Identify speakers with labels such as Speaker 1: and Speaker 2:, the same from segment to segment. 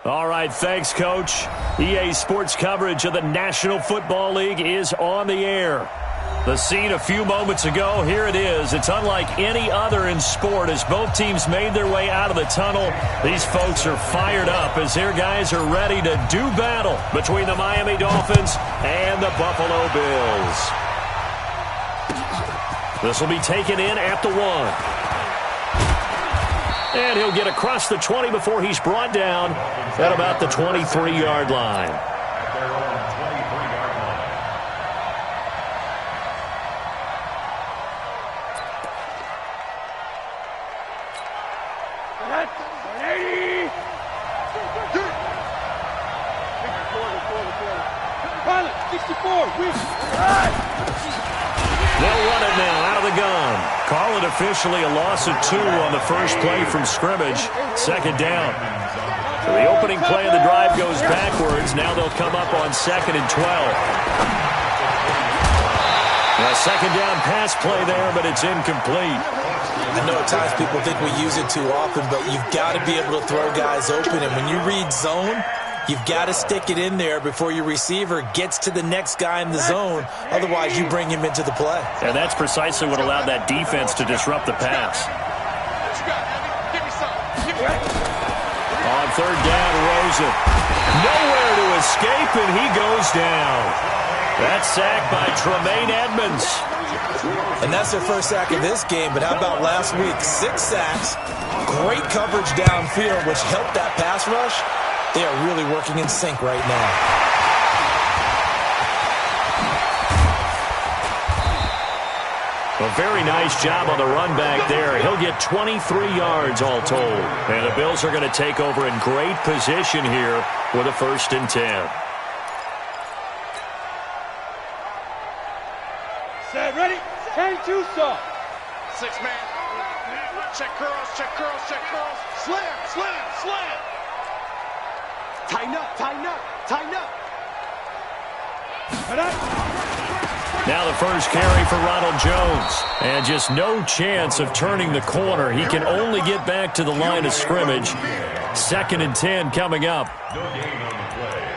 Speaker 1: All right, thanks, Coach. EA Sports coverage of the National Football League is on the air. The scene a few moments ago, here it is. It's unlike any other in sport as both teams made their way out of the tunnel. These folks are fired up as their guys are ready to do battle between the Miami Dolphins and the Buffalo Bills. This will be taken in at the 1. And he'll get across the 20 before he's brought down at about the 23-yard line. They'll run it now out of the gun. Call it officially a loss of 2 on the first play from scrimmage. Second down. So the opening play of the drive goes backwards. Now they'll come up on 2nd and 12. A second down pass play there, but it's incomplete.
Speaker 2: I know at times people think we use it too often, but you've got to be able to throw guys open. And when you read zone, you've got to stick it in there before your receiver gets to the next guy in the zone. Otherwise, you bring him into the play.
Speaker 1: And that's precisely what allowed that defense to disrupt the pass. On third down, Rosen. Nowhere to escape, and he goes down. That's sacked by Tremaine Edmonds.
Speaker 2: And that's their first sack of this game, but how about last week? 6 sacks, great coverage downfield, which helped that pass rush. They are really working in sync right now.
Speaker 1: A very nice job on the run back there. He'll get 23 yards all told. And the Bills are going to take over in great position here with a 1st and 10.
Speaker 3: Set, ready? 10-2 soft.
Speaker 4: 6-man. Check curls, check curls, check curls. Slam, slam, slam. Tighten up, tighten up, tighten up.
Speaker 1: Now the first carry for Ronald Jones. And just no chance of turning the corner. He can only get back to the line of scrimmage. 2nd and 10 coming up.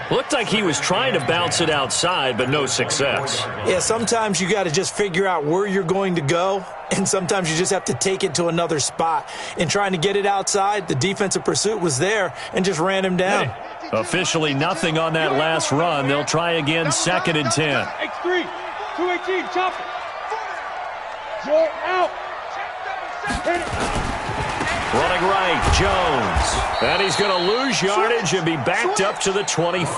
Speaker 1: Looked like he was trying to bounce it outside, but no success.
Speaker 2: Yeah, sometimes you got to just figure out where you're going to go, and sometimes you just have to take it to another spot. In trying to get it outside, the defensive pursuit was there and just ran him down.
Speaker 1: Officially nothing on that last run. They'll try again, 2nd and 10.
Speaker 3: X3, 218, chop it. Joy out. Hit it.
Speaker 1: Running right, Jones. And he's going to lose yardage and be backed up to the 25.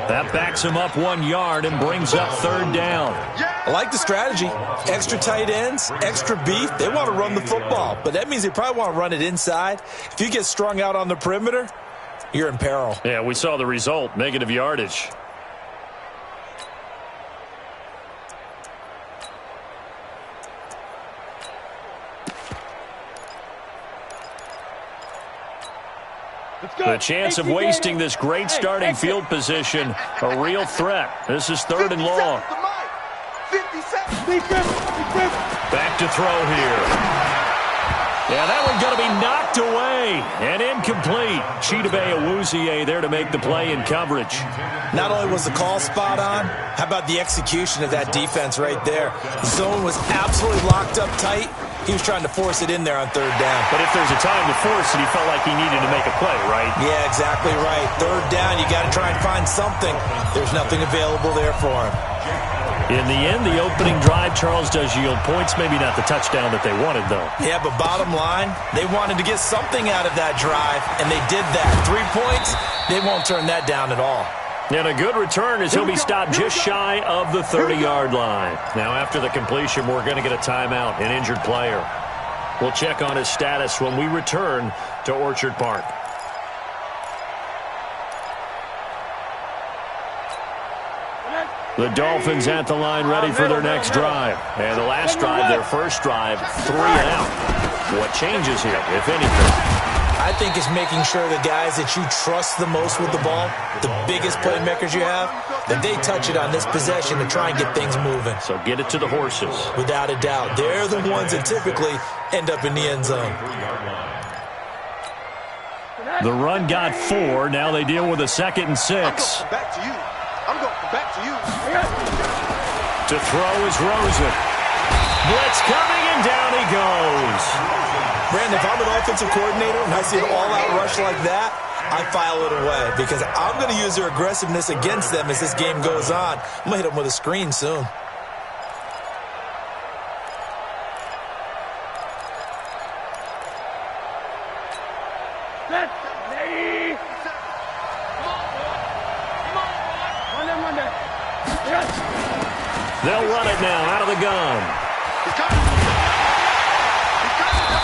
Speaker 1: That backs him up 1 yard and brings up 3rd down.
Speaker 2: I like the strategy. Extra tight ends, extra beef. They want to run the football, but that means they probably want to run it inside. If you get strung out on the perimeter, you're in peril.
Speaker 1: Yeah, we saw the result, negative yardage. The chance of wasting this great starting field position, a real threat. This is 3rd and long. Back to throw here. Yeah, that one's going to be knocked away and incomplete. Chidobe Awuzie there to make the play in coverage.
Speaker 2: Not only was the call spot on, how about the execution of that defense right there? The zone was absolutely locked up tight. He was trying to force it in there on 3rd down.
Speaker 1: But if there's a time to force it, he felt like he needed to make a play, right?
Speaker 2: Yeah, exactly right. 3rd down, you got to try and find something. There's nothing available there for him.
Speaker 1: In the end, the opening drive, Charles, does yield points. Maybe not the touchdown that they wanted, though.
Speaker 2: Yeah, but bottom line, they wanted to get something out of that drive, and they did that. 3 points, they won't turn that down at all.
Speaker 1: And a good return as he'll be stopped just shy of the 30-yard line. Now, after the completion, we're going to get a timeout, an injured player. We'll check on his status when we return to Orchard Park. The Dolphins at the line ready for their next drive. And the last drive, their first drive, 3 and out. What changes here, if anything?
Speaker 2: I think it's making sure the guys that you trust the most with the ball, the biggest playmakers you have, that they touch it on this possession to try and get things moving.
Speaker 1: So get it to the horses.
Speaker 2: Without a doubt. They're the ones that typically end up in the end zone.
Speaker 1: The run got 4. Now they deal with a 2nd and 6.
Speaker 4: I'm going back to you. I'm going back to you.
Speaker 1: To throw is Rosen. Blitz coming, and down he goes.
Speaker 2: Brandon, if I'm an offensive coordinator and I see an all-out rush like that, I file it away because I'm going to use their aggressiveness against them as this game goes on. I'm going to hit them with a screen soon.
Speaker 1: They'll run it now out of the gun.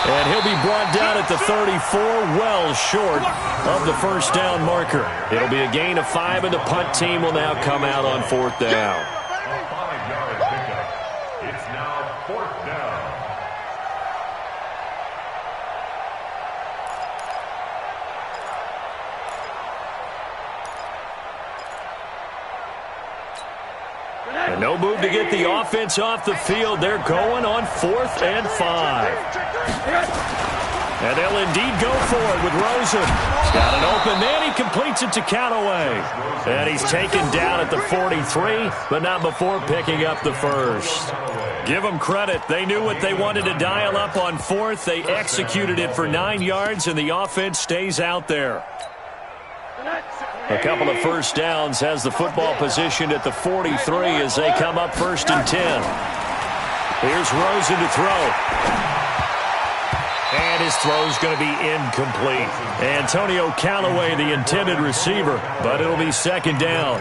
Speaker 1: And he'll be brought down at the 34, well short of the first down marker. It'll be a gain of 5, and the punt team will now come out on 4th down.
Speaker 5: It's now 4th down.
Speaker 1: And no move to get the offense off the field. They're going on 4th and 5. And they'll indeed go for it with Rosen. Got it open, then he completes it to Callaway. And he's taken down at the 43, but not before picking up the first. Give them credit. They knew what they wanted to dial up on 4th. They executed it for 9 yards, and the offense stays out there. A couple of first downs, has the football positioned at the 43 as they come up 1st and 10. Here's Rosen to throw. And his throw's going to be incomplete. Antonio Callaway, the intended receiver, but it'll be 2nd down.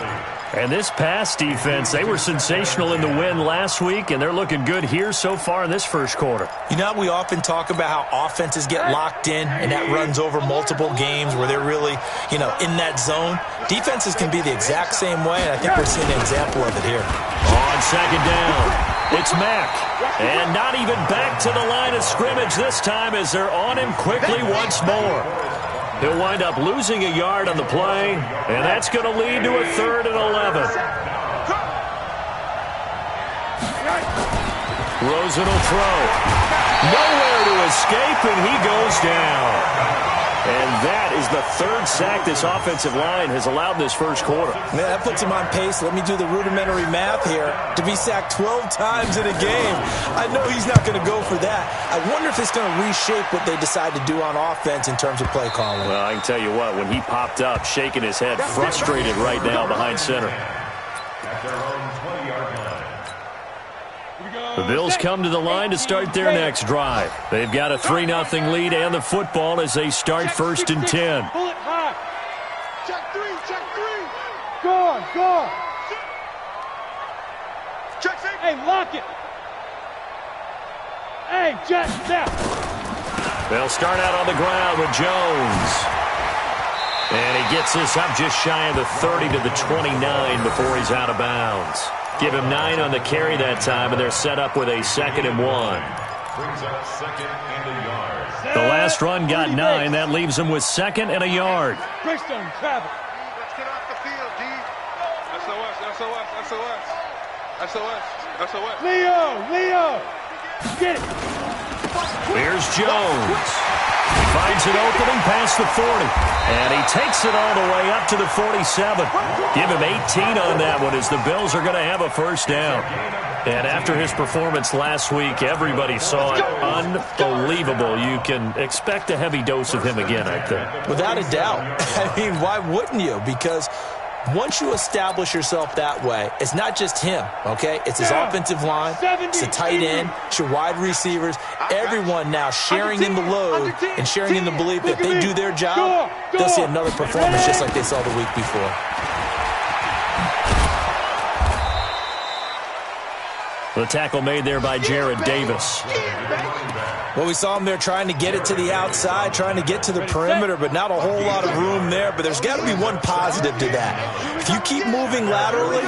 Speaker 1: And this pass defense, they were sensational in the win last week, and they're looking good here so far in this first quarter.
Speaker 2: You know, we often talk about how offenses get locked in, and that runs over multiple games where they're really, in that zone. Defenses can be the exact same way, and I think we're seeing an example of it here.
Speaker 1: On 2nd down, it's Mack. And not even back to the line of scrimmage this time as they're on him quickly once more. He'll wind up losing a yard on the play, and that's going to lead to a 3rd and 11. Rosen will throw. Nowhere to escape, and he goes down. And that is the 3rd sack this offensive line has allowed this first quarter.
Speaker 2: Man, that puts him on pace. Let me do the rudimentary math here. To be sacked 12 times in a game, I know he's not going to go for that. I wonder if it's going to reshape what they decide to do on offense in terms of play calling.
Speaker 1: Well, I can tell you what, when he popped up, shaking his head, frustrated right now behind center. The Bills come to the line to start their next drive. They've got a 3-0 lead and the football as they start 1st and 10.
Speaker 3: Pull it high. Check 3, check 3. Go on.
Speaker 4: Check 6.
Speaker 3: Hey, lock it. Hey, jet step.
Speaker 1: They'll start out on the ground with Jones. And he gets this up just shy of the 30 to the 29 before he's out of bounds. Give him 9 on the carry that time, and they're set up with a 2nd and 1.
Speaker 5: Brings up 2nd and a yard.
Speaker 1: The last run got 9. That leaves them with 2nd and a yard.
Speaker 3: Brixton, travel.
Speaker 4: Let's get off the field, D. SOS.
Speaker 3: Leo. Get it.
Speaker 1: Here's Jones. He finds an opening past the 40. And he takes it all the way up to the 47. Give him 18 on that one as the Bills are going to have a first down. And after his performance last week, everybody saw it. Unbelievable. You can expect a heavy dose of him again, I think.
Speaker 2: Without a doubt. I mean, why wouldn't you? Because once you establish yourself that way, it's not just him, okay? It's his offensive line, it's the tight end, it's your wide receivers, everyone now sharing in the load and sharing in the belief that if they do their job, they'll see another performance just like they saw the week before.
Speaker 1: The tackle made there by Jared Davis.
Speaker 2: Well, we saw him there trying to get it to the outside, trying to get to the perimeter, but not a whole lot of room there. But there's got to be one positive to that. If you keep moving laterally,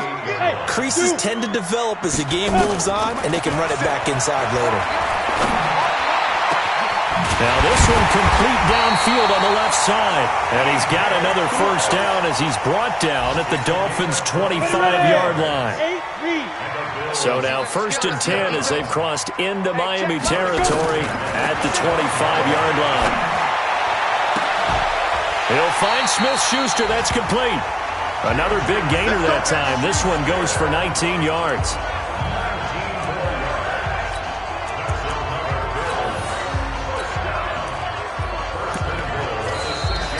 Speaker 2: creases tend to develop as the game moves on, and they can run it back inside later.
Speaker 1: Now this one complete downfield on the left side. And he's got another first down as he's brought down at the Dolphins' 25-yard line. So now 1st and 10 as they've crossed into Miami territory at the 25-yard line. He'll find Smith-Schuster. That's complete. Another big gainer that time. This one goes for 19 yards.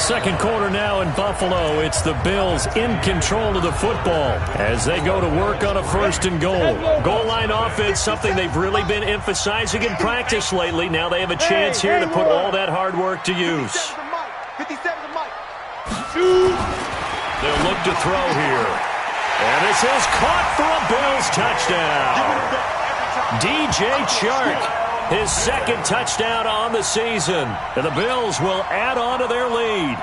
Speaker 1: Second quarter now in Buffalo. It's the Bills in control of the football as they go to work on a 1st and goal. Goal line offense, something they've really been emphasizing in practice lately. Now they have a chance here to put all that hard work to use.
Speaker 3: 57 to Mike. Shoot.
Speaker 1: They'll look to throw here. And this is caught for a Bills touchdown. DJ Chark. His second touchdown on the season. And the Bills will add on to their lead.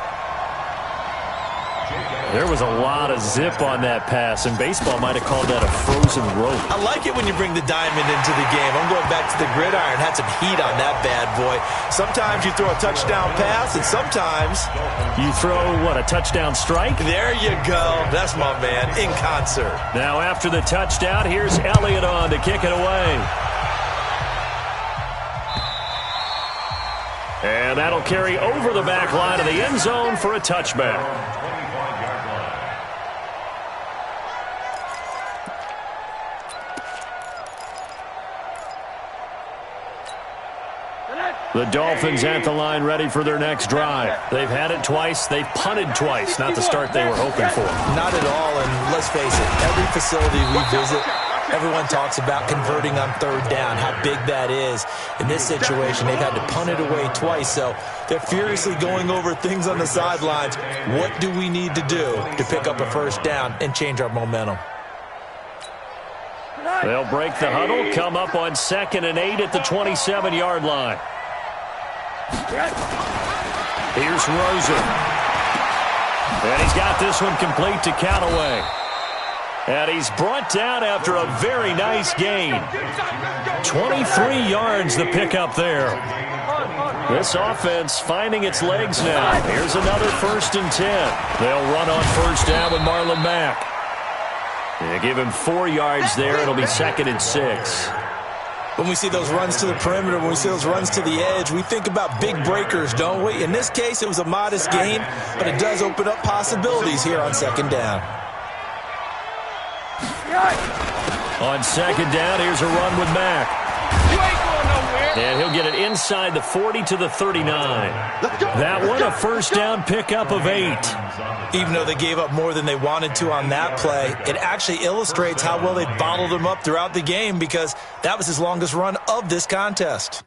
Speaker 1: There was a lot of zip on that pass, and baseball might have called that a frozen rope.
Speaker 2: I like it when you bring the diamond into the game. I'm going back to the gridiron. Had some heat on that bad boy. Sometimes you throw a touchdown pass, and sometimes
Speaker 1: you throw, what, a touchdown strike?
Speaker 2: There you go. That's my man, in concert.
Speaker 1: Now after the touchdown, here's Elliott on to kick it away. And that'll carry over the back line of the end zone for a touchback. The Dolphins at the line ready for their next drive. They've had it twice. They've punted twice. Not the start they were hoping for.
Speaker 2: Not at all, and let's face it, every facility we visit, everyone talks about converting on 3rd down, how big that is. In this situation, they've had to punt it away twice, so they're furiously going over things on the sidelines. What do we need to do to pick up a 1st down and change our momentum?
Speaker 1: They'll break the huddle, come up on 2nd and 8 at the 27-yard line. Here's Rosen. And he's got this one complete to Callaway. And he's brought down after a very nice gain. 23 yards the pickup there. This offense finding its legs now. Here's another 1st and 10. They'll run on 1st down with Marlon Mack. They give him 4 yards there. It'll be 2nd and 6.
Speaker 2: When we see those runs to the perimeter, when we see those runs to the edge, we think about big breakers, don't we? In this case, it was a modest gain, but it does open up possibilities here on 2nd down.
Speaker 1: On 2nd down, here's a run with Mack. And he'll get it inside the 40 to the 39. That one, a 1st down pickup of 8.
Speaker 2: Even though they gave up more than they wanted to on that play, it actually illustrates how well they bottled him up throughout the game because that was his longest run of this contest.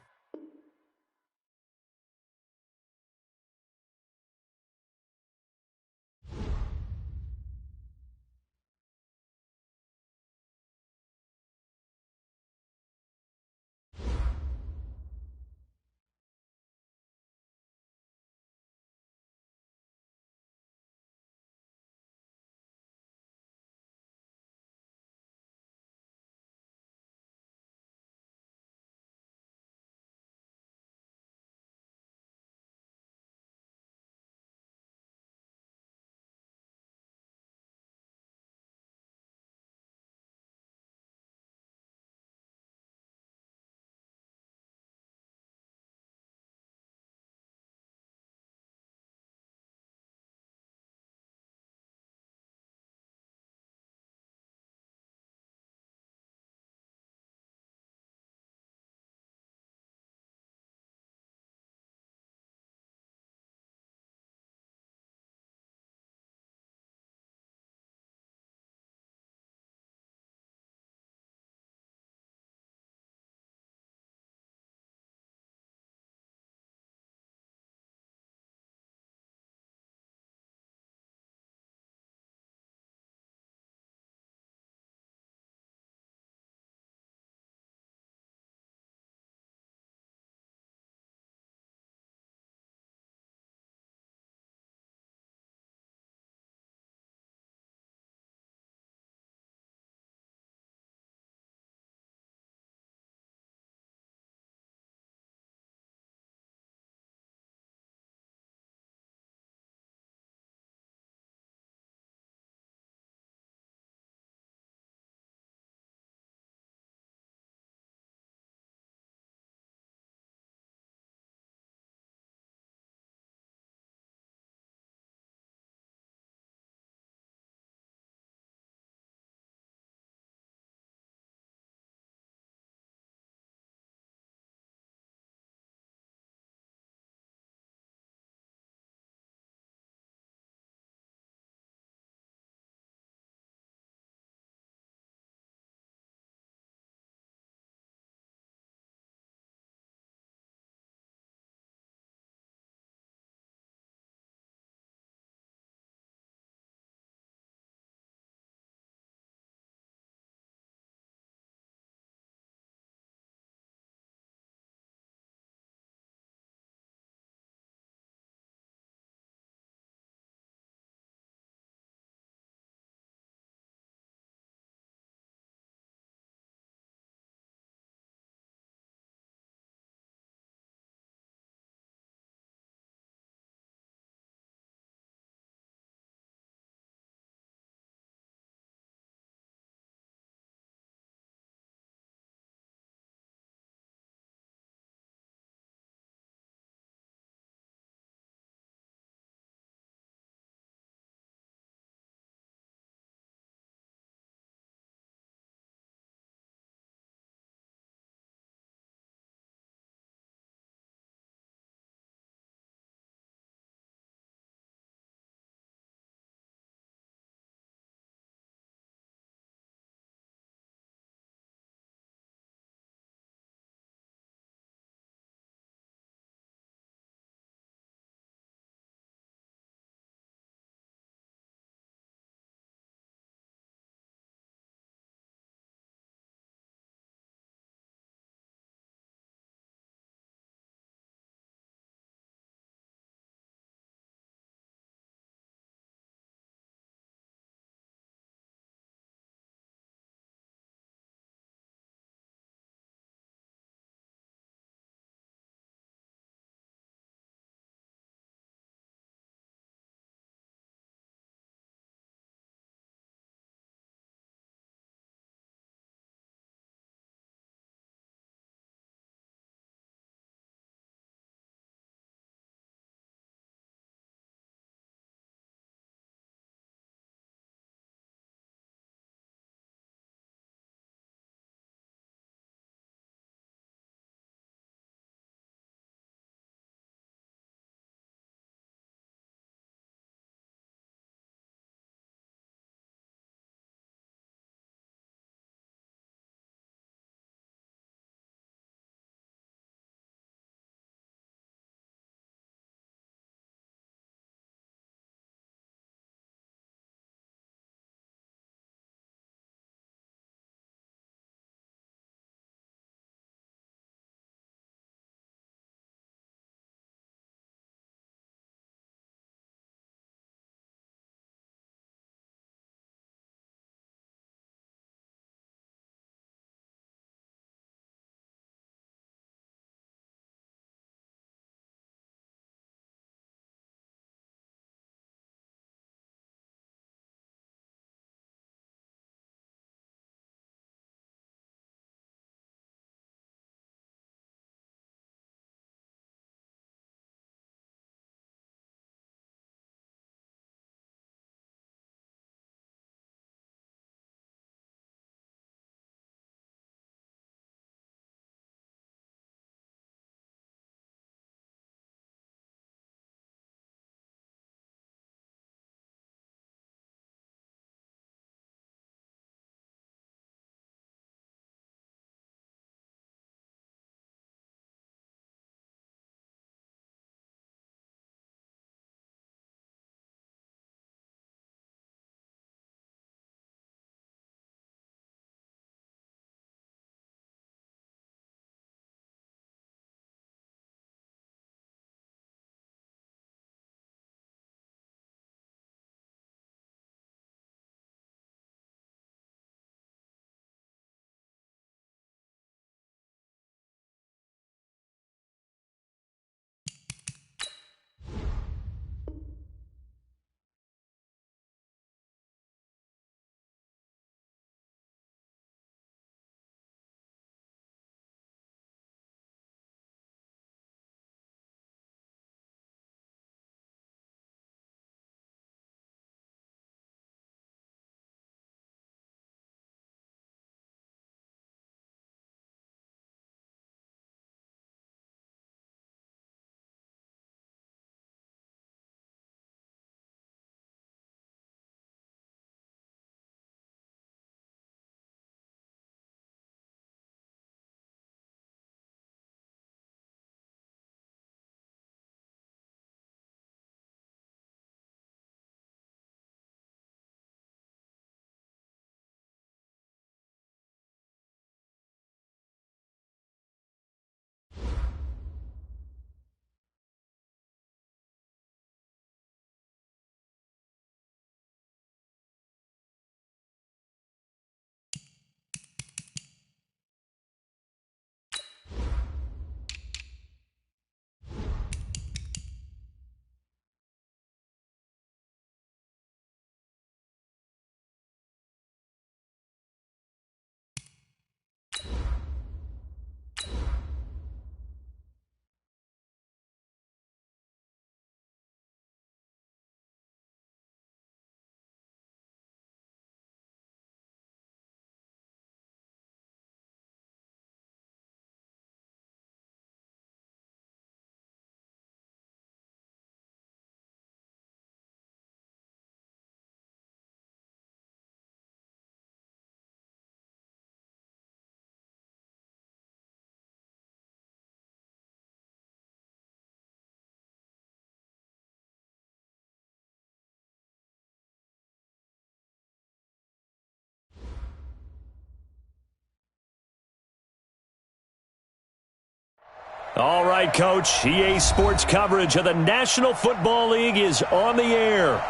Speaker 1: All right, Coach. EA Sports coverage of the National Football League is on the air.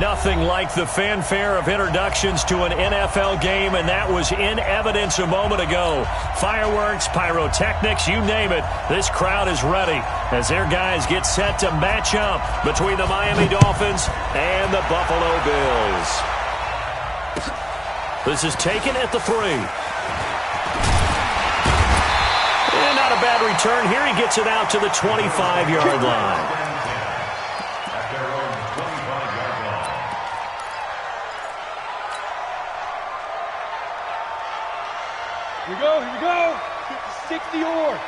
Speaker 1: Nothing like the fanfare of introductions to an NFL game, and that was in evidence a moment ago. Fireworks, pyrotechnics, you name it. This crowd is ready as their guys get set to match up between the Miami Dolphins and the Buffalo Bills. This is taken at the 3. And not a bad return here. He gets it out to the 25-yard line.
Speaker 3: Here we go. 60 yards.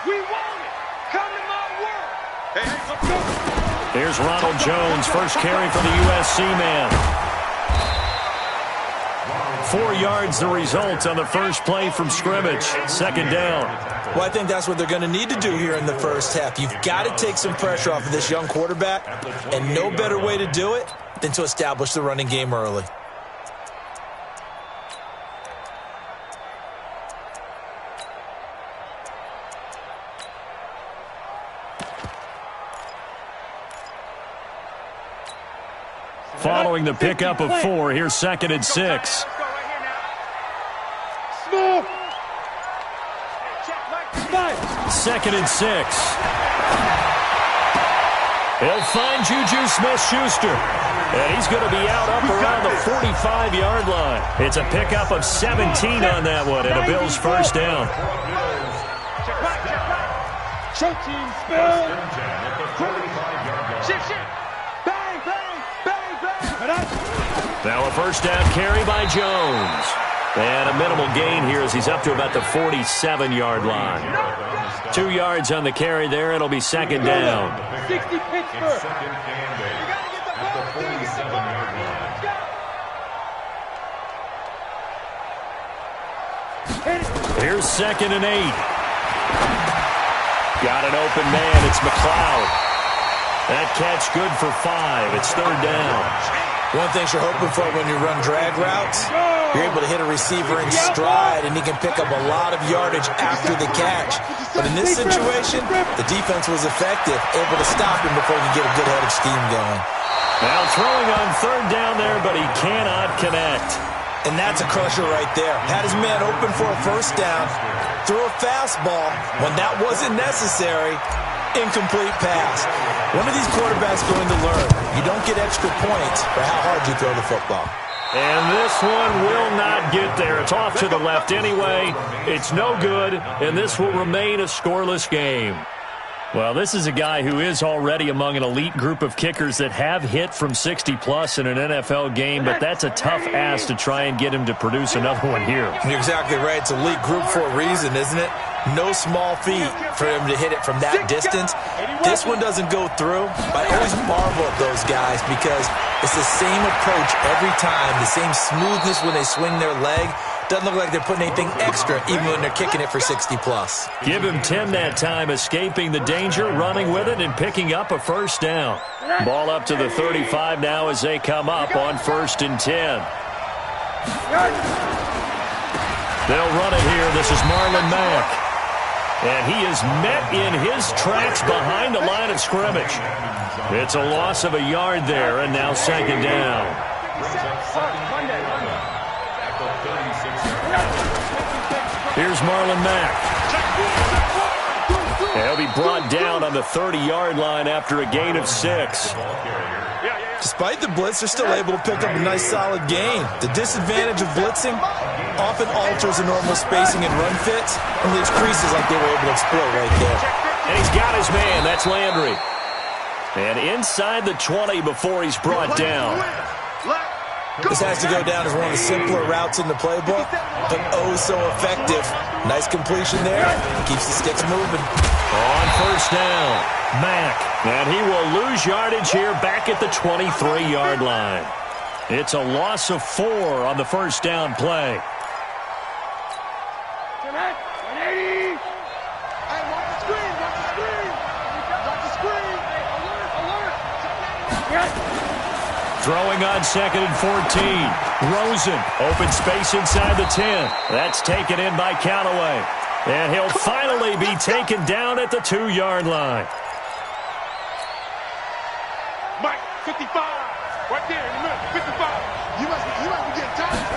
Speaker 3: We want it. Come to my world. Hey, let's go.
Speaker 1: Here's Ronald Jones, first carry for the USC man. 4 yards the result on the first play from scrimmage. Second down.
Speaker 2: Well, I think that's what they're going to need to do here in the first half. You've got to take some pressure off of this young quarterback, and no better way to do it than to establish the running game early.
Speaker 1: Following the pickup of 4, here's 2nd and 6. Second and 6. He'll find Juju Smith-Schuster. And he's going to be out up around the 45-yard line. It's a pickup of 17 on that one and a Bills first down.
Speaker 3: Show team spell. Bang, bang, bang, bang.
Speaker 1: Now a first down carry by Jones. And a minimal gain here as he's up to about the 47-yard line. 2 yards on the carry there. It'll be second down.
Speaker 3: 60 Pittsburgh.
Speaker 1: Here's 2nd and 8. Got an open man. It's McLeod. That catch good for 5. It's third down.
Speaker 2: One thing you're hoping for when you run drag routes, you're able to hit a receiver in stride, and he can pick up a lot of yardage after the catch. But in this situation, the defense was effective, able to stop him before he could get a good head of steam going.
Speaker 1: Now throwing on third down there, but he cannot connect.
Speaker 2: And that's a crusher right there. Had his man open for a first down, threw a fastball when that wasn't necessary. Incomplete pass. When are these quarterbacks going to learn? You don't get extra points for how hard you throw the football.
Speaker 1: And this one will not get there. It's off to the left anyway. It's no good, and this will remain a scoreless game. Well, this is a guy who is already among an elite group of kickers that have hit from 60-plus in an NFL game, but that's a tough ask to try and get him to produce another one here.
Speaker 2: You're exactly right. It's elite group for a reason, isn't it? No small feat for him to hit it from that distance. This one doesn't go through. I always marvel at those guys because it's the same approach every time, the same smoothness when they swing their leg. Doesn't look like they're putting anything extra, even when they're kicking it for 60-plus.
Speaker 1: Give him 10 that time, escaping the danger, running with it, and picking up a first down. Ball up to the 35 now as they come up on 1st and 10. They'll run it here. This is Marlon Mack. And he is met in his tracks behind the line of scrimmage. It's a loss of a yard there, and now second down. Here's Marlon Mack. He'll be brought down on the 30-yard line after a gain of 6.
Speaker 2: Despite the blitz, they're still able to pick up a nice, solid gain. The disadvantage of blitzing often alters the normal spacing and run fits and leaves creases like they were able to exploit right there.
Speaker 1: And he's got his man. That's Landry. And inside the 20 before he's brought down.
Speaker 2: This has to go down as one of the simpler routes in the playbook, but oh so effective. Nice completion there. Keeps the sticks moving.
Speaker 1: On first down, Mack. And he will lose yardage here back at the 23-yard line. It's a loss of 4 on the first down play.
Speaker 3: 180. Hey, watch the screen, watch the screen. Watch the screen. Hey, alert.
Speaker 1: Throwing on 2nd and 14. Rosen, open space inside the 10. That's taken in by Callaway. And he'll finally be taken down at the 2-yard line.
Speaker 4: Mike, 55. Right there in the middle, 55.
Speaker 3: You must be getting tired.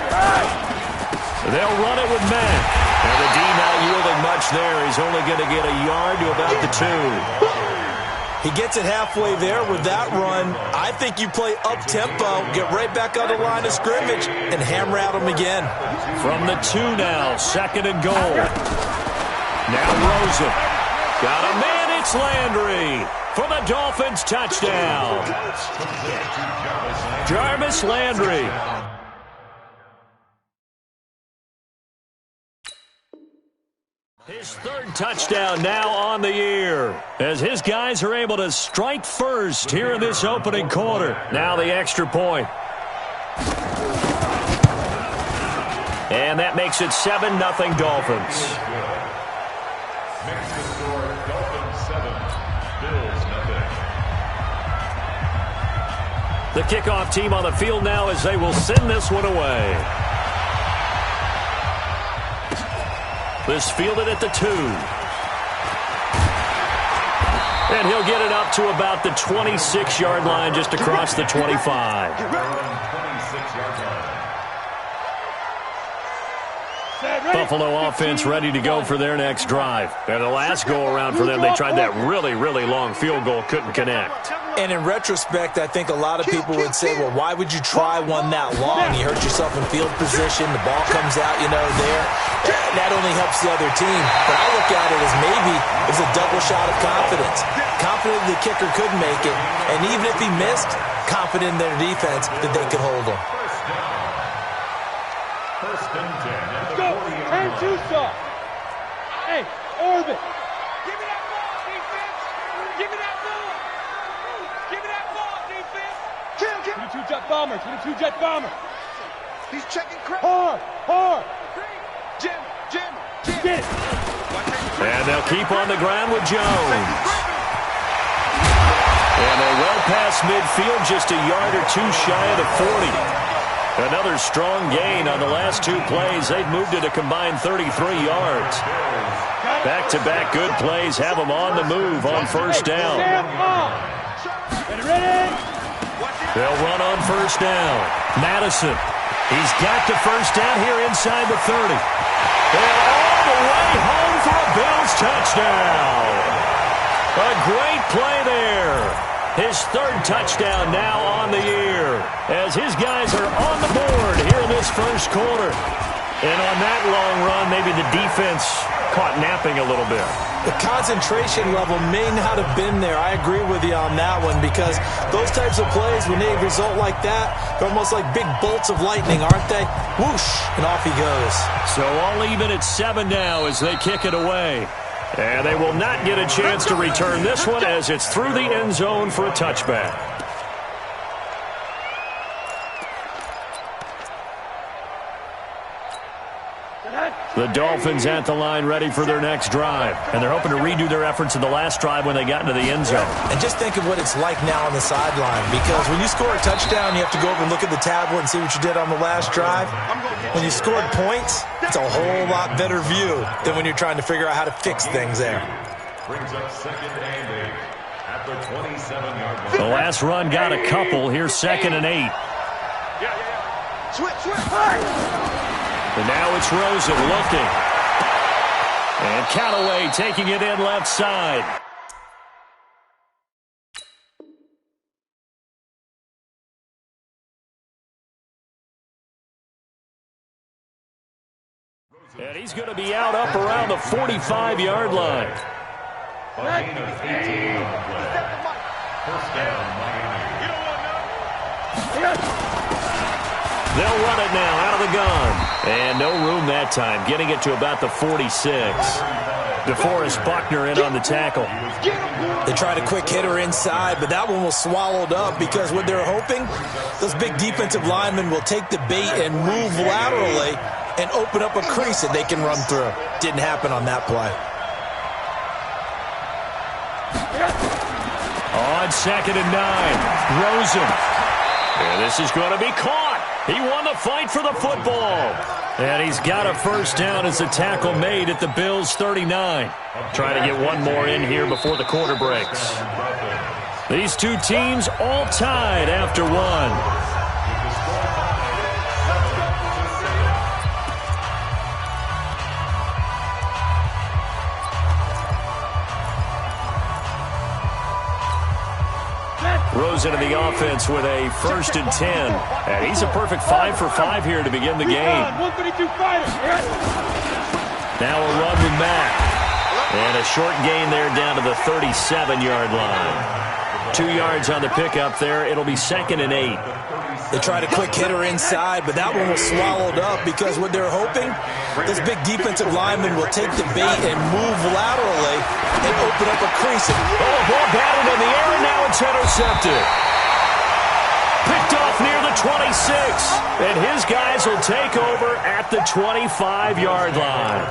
Speaker 1: They'll run it with Mack. And the D not yielding much there. He's only going to get a yard to about the 2.
Speaker 2: He gets it halfway there with that run. I think you play up-tempo, get right back on the line of scrimmage, and hammer at him again.
Speaker 1: From the 2 now, 2nd and goal. Now Rosen. Got a man, it's Landry for the Dolphins touchdown. Jarvis Landry. His 3rd touchdown now on the year as his guys are able to strike first here in this opening quarter. Now the extra point. And that makes it 7-0 Dolphins.
Speaker 5: Makes the score Dolphins 7, Bills nothing.
Speaker 1: The kickoff team on the field now as they will send this one away. This fielded at the 2. And he'll get it up to about the 26-yard line just across the 25.
Speaker 5: 26-yard line.
Speaker 1: Buffalo offense ready to go for their next drive. And the last go-around for them, they tried that really, really long field goal, couldn't connect.
Speaker 2: And in retrospect, I think a lot of people would say, well, why would you try one that long? You hurt yourself in field position. The ball comes out, there. That only helps the other team. But I look at it as maybe it's a double shot of confidence. Confident the kicker could make it. And even if he missed, confident in their defense that they could hold him.
Speaker 5: First and 10.
Speaker 4: Let's go. And Tusa. Hey, Orbit. Give me that ball, defense. Give me that ball. Give me that ball, defense.
Speaker 3: Kill.
Speaker 4: 22-jet bomber. 22-jet bomber.
Speaker 3: He's checking crap.
Speaker 4: Hard.
Speaker 3: Jim.
Speaker 4: Get it.
Speaker 1: And they'll keep on the ground with Jones. And they're well past midfield, just a yard or 2 shy of the 40. Another strong gain on the last 2 plays. They've moved it a combined 33 yards. Back-to-back good plays have them on the move on first down.
Speaker 4: Ready?
Speaker 1: They'll run on first down. Madison. He's got the first down here inside the 30. And all the way home for a Bills touchdown. A great play there. His 3rd touchdown now on the year as his guys are on the board here in this first quarter. And on that long run, maybe the defense caught napping a little bit.
Speaker 2: The concentration level may not have been there. I agree with you on that one because those types of plays, when they result like that, they're almost like big bolts of lightning, aren't they? Whoosh, and off he goes.
Speaker 1: So all even at 7 now as they kick it away. And they will not get a chance to return this one as it's through the end zone for a touchback. The Dolphins at the line ready for their next drive. And they're hoping to redo their efforts in the last drive when they got into the end zone.
Speaker 2: And just think of what it's like now on the sideline because when you score a touchdown, you have to go over and look at the tablet and see what you did on the last drive. When you scored points, it's a whole lot better view than when you're trying to figure out how to fix things there.
Speaker 5: Brings up 2nd and 8 at the 27-yard line.
Speaker 1: The last run got a couple. Here's 2nd and 8.
Speaker 3: Switch.
Speaker 1: And now it's Rosen looking. And Callaway taking it in left side. And he's going to be out up around the 45-yard line.
Speaker 5: A gain of 18 on the play. First down, Miami.
Speaker 4: You don't want to know.
Speaker 1: They'll run it now out of the gun. And no room that time, getting it to about the 46. DeForest Buckner in on the tackle.
Speaker 2: They tried a quick hitter inside, but that one was swallowed up because what they're hoping, those big defensive linemen will take the bait and move laterally and open up a crease that they can run through. Didn't happen on that play.
Speaker 1: On 2nd and 9, Rosen. And this is going to be caught. He won the fight for the football. And he's got a first down as the tackle made at the Bills' 39. Trying to get one more in here before the quarter breaks. These two teams all tied after one. Rose into the offense with a 1st and 10. And he's a perfect 5 for 5 here to begin the game. Now a run with Mack. And a short gain there down to the 37-yard line. 2 yards on the pickup there. It'll be 2nd and 8.
Speaker 2: They tried a quick hitter inside, but that one was swallowed up because what they're hoping, this big defensive lineman will take the bait and move laterally and open up a crease.
Speaker 1: Oh, ball batted in the air, and now it's intercepted. Picked off near the 26, and his guys will take over at the 25-yard line.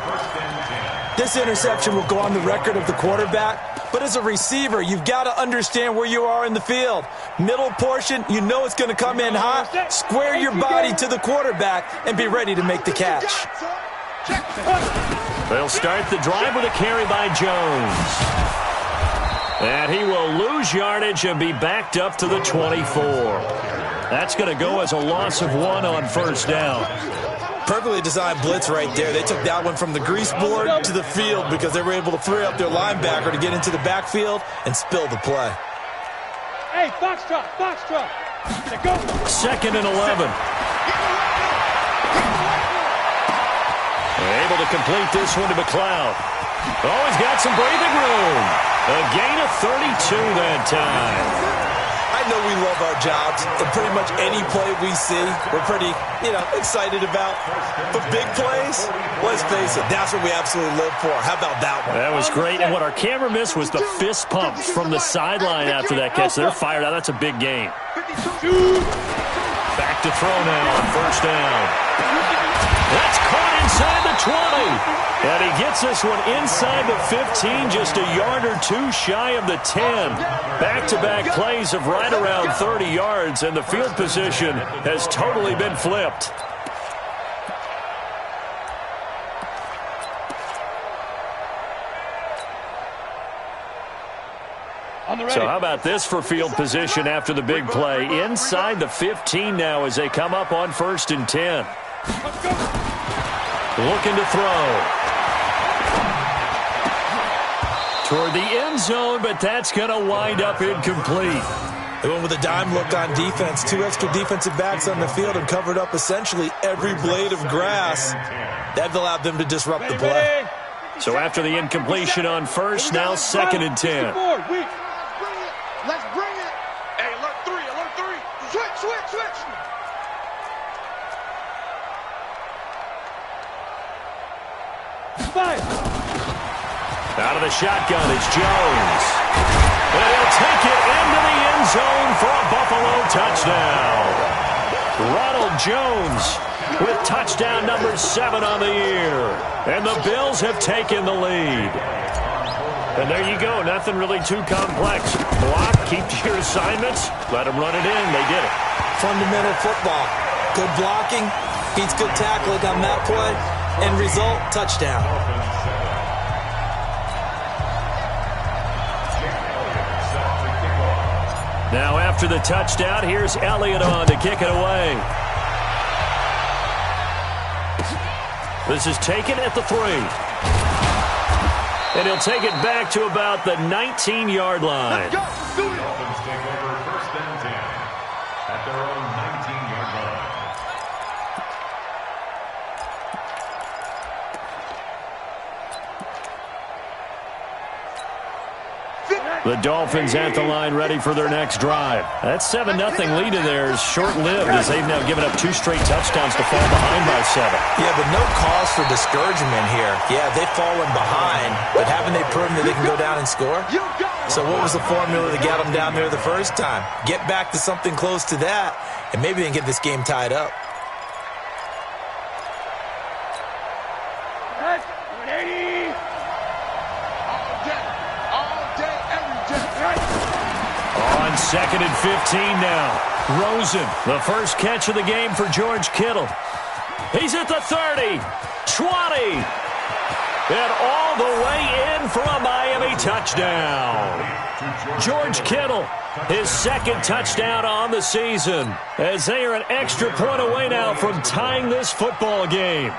Speaker 2: This interception will go on the record of the quarterback, but as a receiver, you've got to understand where you are in the field. Middle portion, you know it's going to come in hot. Square your body to the quarterback and be ready to make the catch.
Speaker 1: They'll start the drive with a carry by Jones. And he will lose yardage and be backed up to the 24. That's going to go as a loss of 1 on first down.
Speaker 2: Perfectly designed blitz right there. They took that one from the grease board to the field because they were able to free up their linebacker to get into the backfield and spill the play.
Speaker 4: Hey, box drop. Go.
Speaker 1: 2nd and 11. They're able to complete this one to McLeod. Oh, he's got some breathing room. A gain of 32 that time.
Speaker 2: I know we love our jobs, and pretty much any play we see, we're pretty, excited about. But big plays, let's face it, that's what we absolutely live for. How about that one?
Speaker 1: That was great, and what our camera missed was the fist pumps from the sideline after that catch. They're fired out. That's a big game. Back to throw now on first down. That's caught inside the 20. And he gets this one inside the 15, just a yard or two shy of the 10. Back-to-back plays of right around 30 yards, and the field position has totally been flipped. So how about this for field position after the big play? Inside the 15 now as they come up on 1st and 10. Looking to throw. Toward the end zone, but that's going to wind up incomplete.
Speaker 2: They went with a dime look on defense. 2 extra defensive backs on the field and covered up essentially every blade of grass. That allowed them to disrupt the play.
Speaker 1: So after the incompletion on first, now 2nd and 10.
Speaker 3: Let's bring it. Hey, alert 3. Switch.
Speaker 1: Out of the shotgun, it's Jones. And he'll take it into the end zone for a Buffalo touchdown. Ronald Jones with touchdown number 7 on the year. And the Bills have taken the lead. And there you go. Nothing really too complex. Block, keep to your assignments, let them run it in. They did it.
Speaker 2: Fundamental football. Good blocking, beats good tackling on that play. End result, touchdown.
Speaker 1: Now after the touchdown, here's Elliott on to kick it away. This is taken at the 3. And he'll take it back to about the 19-yard line.
Speaker 5: The Dolphins take over 1st and 10 at their own 19-yard line.
Speaker 1: The Dolphins at the line ready for their next drive. That 7-0 lead of theirs short-lived as they've now given up 2 straight touchdowns to fall behind by 7.
Speaker 2: Yeah, but no cause for discouragement here. Yeah, they've fallen behind, but haven't they proven that they can go down and score? So what was the formula that got them down there the first time? Get back to something close to that, and maybe they can get this game tied up.
Speaker 1: 2nd and 15 now. Rosen, the first catch of the game for George Kittle. He's at the 30, 20, and all the way in for a Miami touchdown. George Kittle, his 2nd touchdown on the season, as they are an extra point away now from tying this football game.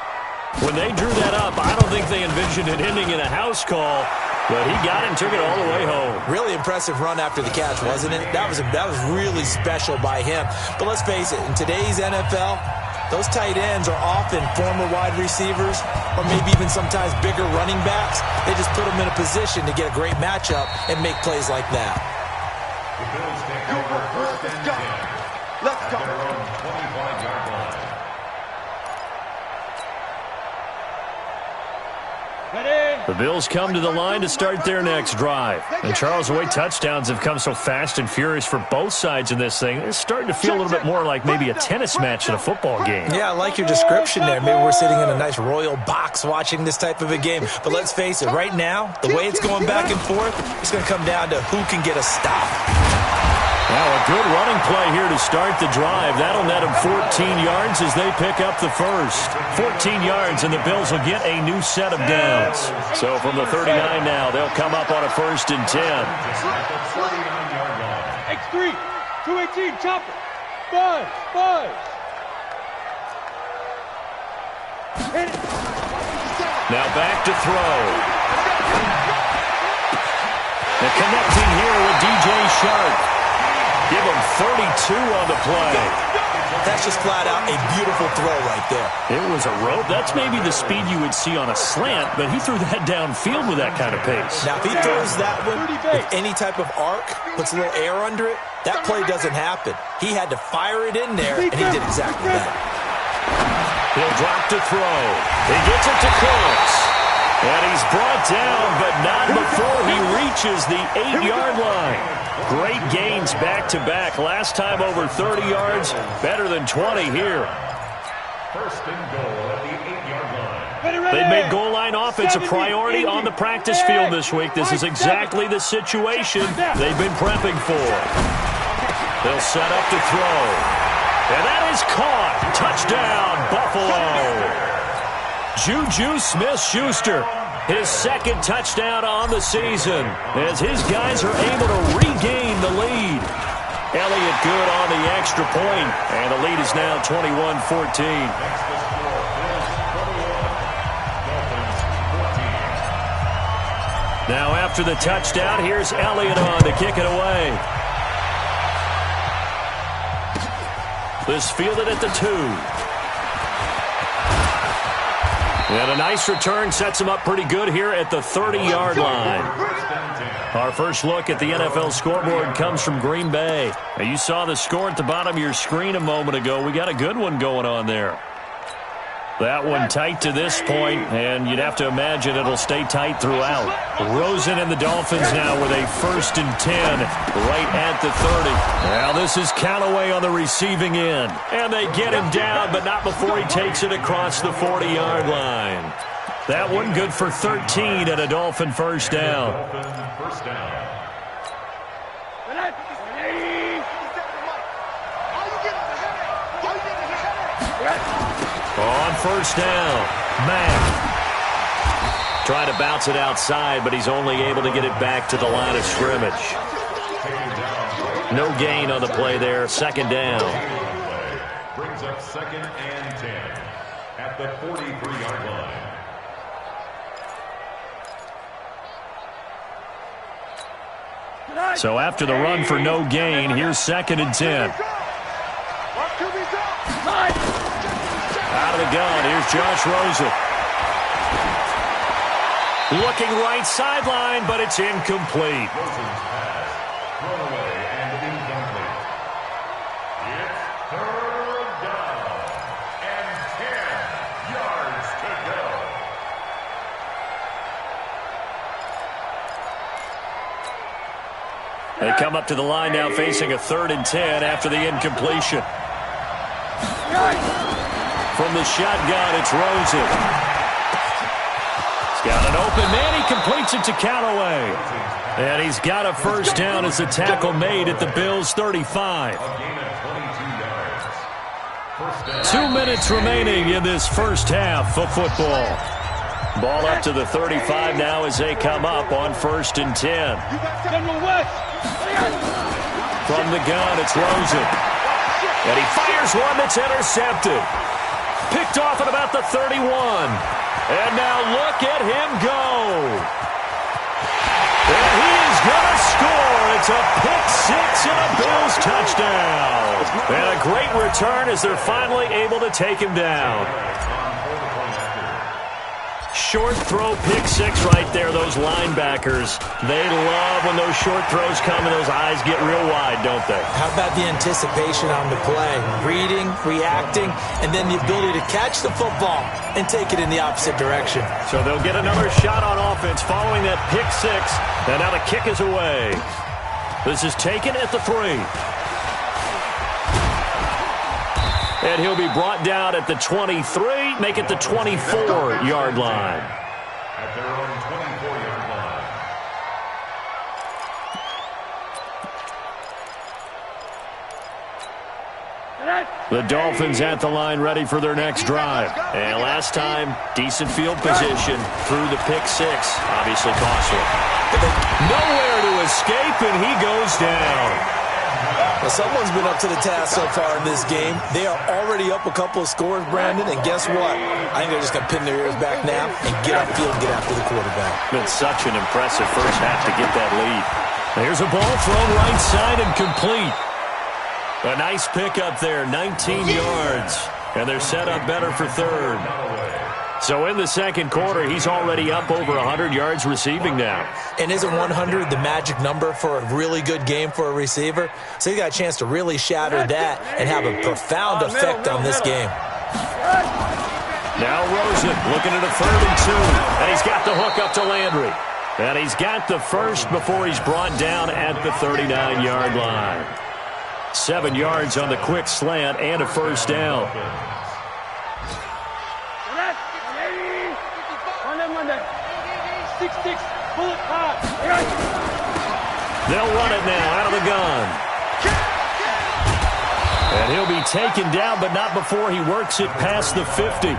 Speaker 1: When they drew that up, I don't think they envisioned it ending in a house call, but he got it and took it all the way home.
Speaker 2: Really impressive run after the catch, wasn't it? That was really special by him. But let's face it, in today's NFL, those tight ends are often former wide receivers or maybe even sometimes bigger running backs. They just put them in a position to get a great matchup and make plays like that.
Speaker 5: The Bills take over first and 10.
Speaker 3: Let's go.
Speaker 5: At their own 25-yard line.
Speaker 1: The Bills come to the line to start their next drive. And Charles, the way touchdowns have come so fast and furious for both sides in this thing, it's starting to feel a little bit more like maybe a tennis match in a football game.
Speaker 2: Yeah, I like your description there. Maybe we're sitting in a nice royal box watching this type of a game. But let's face it, right now, the way it's going back and forth, it's going to come down to who can get a stop.
Speaker 1: Now a good running play here to start the drive. That'll net them 14 yards as they pick up the first. 14 yards, and the Bills will get a new set of downs. So from the 39 now, they'll come up on a 1st and 10.
Speaker 4: X3, 218, chopper. 5. Hit it.
Speaker 1: Now back to throw. And connecting here with DJ Shark. Give him 32 on the play.
Speaker 2: That's just flat out a beautiful throw right there.
Speaker 1: It was a rope. That's maybe the speed you would see on a slant, but he threw that downfield with that kind of pace.
Speaker 2: Now, if he throws that one with any type of arc, puts a little air under it, that play doesn't happen. He had to fire it in there, and he did exactly that.
Speaker 1: He'll drop to throw. He gets it to close. And he's brought down, but not before he reaches the 8-yard line. Great gains back-to-back. Last time over 30 yards, better than 20 here.
Speaker 5: First and goal at the 8-yard line.
Speaker 1: They've made goal line offense a priority on the practice field this week. This is exactly the situation they've been prepping for. They'll set up to throw. And that is caught. Touchdown, Buffalo. Juju Smith-Schuster, his 2nd touchdown on the season, as his guys are able to regain the lead. Elliott good on the extra point, and the lead is now 21-14. Now after the touchdown, here's Elliott on to kick it away. This fielded at the 2. And a nice return sets him up pretty good here at the 30-yard line. Our first look at the NFL scoreboard comes from Green Bay. Now, you saw the score at the bottom of your screen a moment ago. We got a good one going on there. That one tight to this point, and you'd have to imagine it'll stay tight throughout. Rosen and the Dolphins now with a 1st and 10 right at the 30. Now this is Callaway on the receiving end. And they get him down, but not before he takes it across the 40-yard line. That one good for 13 and a Dolphin first down. On first down, Mack. Trying to bounce it outside, but he's only able to get it back to the line of scrimmage. No gain on the play there, 2nd down.
Speaker 5: Brings up 2nd and 10 at the 43-yard line.
Speaker 1: So after the run for no gain, here's 2nd and 10. Out of the gun, here's Josh Rosen. Looking right sideline, but it's incomplete.
Speaker 5: Rosen's pass, thrown away and incomplete. It's 3rd down and 10 yards to go.
Speaker 1: They come up to the line now facing a 3rd and 10 after the incompletion. From the shotgun, it's Rosen. Got an open man. He completes it to Callaway. And he's got a first down as the tackle made at the Bills' 35. 2 minutes remaining in this first half of football. Ball up to the 35 now as they come up on 1st and 10. From the gun, it's Rosen. And he fires one that's intercepted. Picked off at about the 31. And now look at him go. And he is going to score. It's a pick-6 and a Bills touchdown. And a great return as they're finally able to take him down. Short throw, pick-6 right there. Those linebackers, they love when those short throws come and those eyes get real wide, don't they?
Speaker 2: How about the anticipation on the play? Reading, reacting, and then the ability to catch the football and take it in the opposite direction.
Speaker 1: So they'll get another shot on offense following that pick-6. And now the kick is away. This is taken at the 3. And he'll be brought down at the 23, make it the 24-yard line.
Speaker 5: At their own 24-yard line.
Speaker 1: The Dolphins at the line ready for their next drive. And last time, decent field position through the pick-6. Obviously costly. Nowhere to escape, and he goes down.
Speaker 2: Well, someone's been up to the task so far in this game. They are already up a couple of scores, Brandon, and guess what? I think they're just going to pin their ears back now and get upfield and get after the quarterback.
Speaker 1: Been such an impressive first half to get that lead. Here's a ball thrown right side and complete. A nice pick up there, 19 yards, and they're set up better for 3rd. So in the second quarter, he's already up over 100 yards receiving now.
Speaker 2: And isn't 100 the magic number for a really good game for a receiver? So he got a chance to really shatter that and have a profound effect on this game.
Speaker 1: Now Rosen looking at a 3rd and 2. And he's got the hook up to Landry. And he's got the first before he's brought down at the 39-yard line. 7 yards on the quick slant and a first down. They'll run it now out of the gun. And he'll be taken down, but not before he works it past the 50.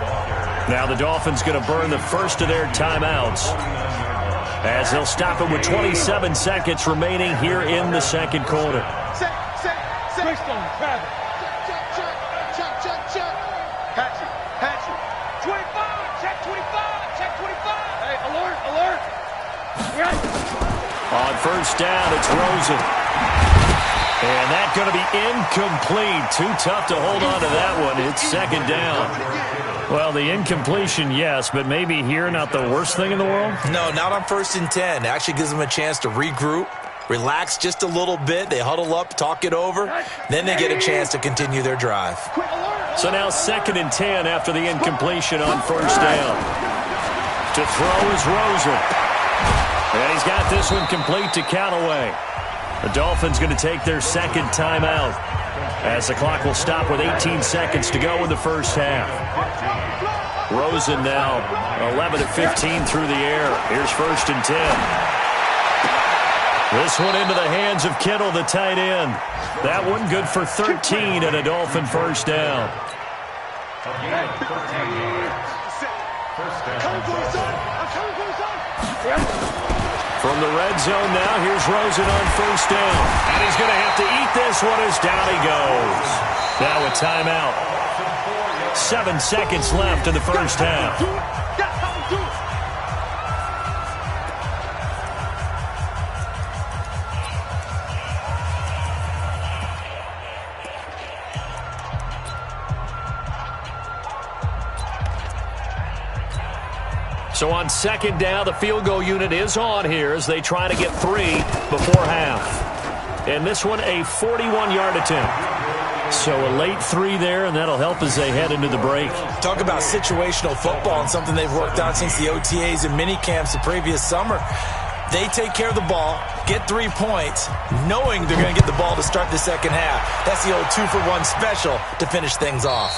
Speaker 1: Now the Dolphins going to burn the first of their timeouts as they'll stop him with 27 seconds remaining here in the second quarter. On first down, it's Rosen. And that's going to be incomplete. Too tough to hold on to that one. It's second down. Well, the incompletion, yes, but maybe here not the worst thing in the world?
Speaker 2: No, not on 1st and 10. It actually gives them a chance to regroup, relax just a little bit. They huddle up, talk it over. Then they get a chance to continue their drive.
Speaker 1: So now 2nd and 10 after the incompletion on first down. To throw is Rosen. And he's got this one complete to Callaway. The Dolphins going to take their second timeout as the clock will stop with 18 seconds to go in the first half. Rosen now 11 of 15 through the air. Here's 1st and 10. This one into the hands of Kittle, the tight end. That one good for 13 and a Dolphin first down. From the red zone now, here's Rosen on first down. And he's going to have to eat this one as down he goes. Now a timeout. 7 seconds left in the first half. So on second down, the field goal unit is on here as they try to get 3 before half. And this one, a 41-yard attempt. So a late 3 there, and that'll help as they head into the break.
Speaker 2: Talk about situational football and something they've worked on since the OTAs and mini camps the previous summer. They take care of the ball, get 3 points, knowing they're going to get the ball to start the second half. That's the old 2-for-1 special to finish things off.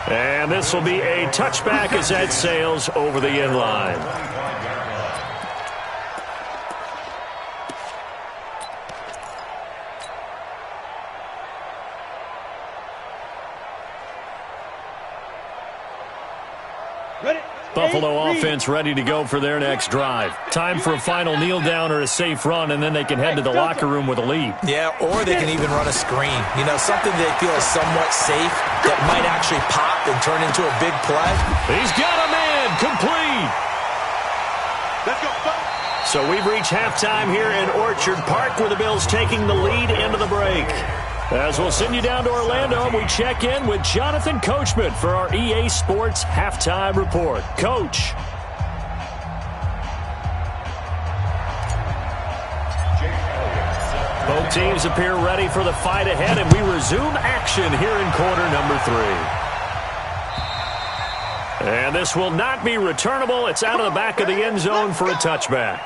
Speaker 1: And this will be a touchback as that sails over the end line. Buffalo offense ready to go for their next drive. Time for a final kneel down or a safe run, and then they can head to the locker room with a lead.
Speaker 2: Yeah, or they can even run a screen. You know, something they feel is somewhat safe that might actually pop and turn into a big play.
Speaker 1: He's got a man complete.
Speaker 3: Let's go.
Speaker 1: So we've reached halftime here in Orchard Park, where the Bills taking the lead into the break. As we'll send you down to Orlando, and we check in with Jonathan Coachman for our EA Sports Halftime Report. Coach. Both teams appear ready for the fight ahead, and we resume action here in quarter number 3. And this will not be returnable. It's out of the back of the end zone for a touchback.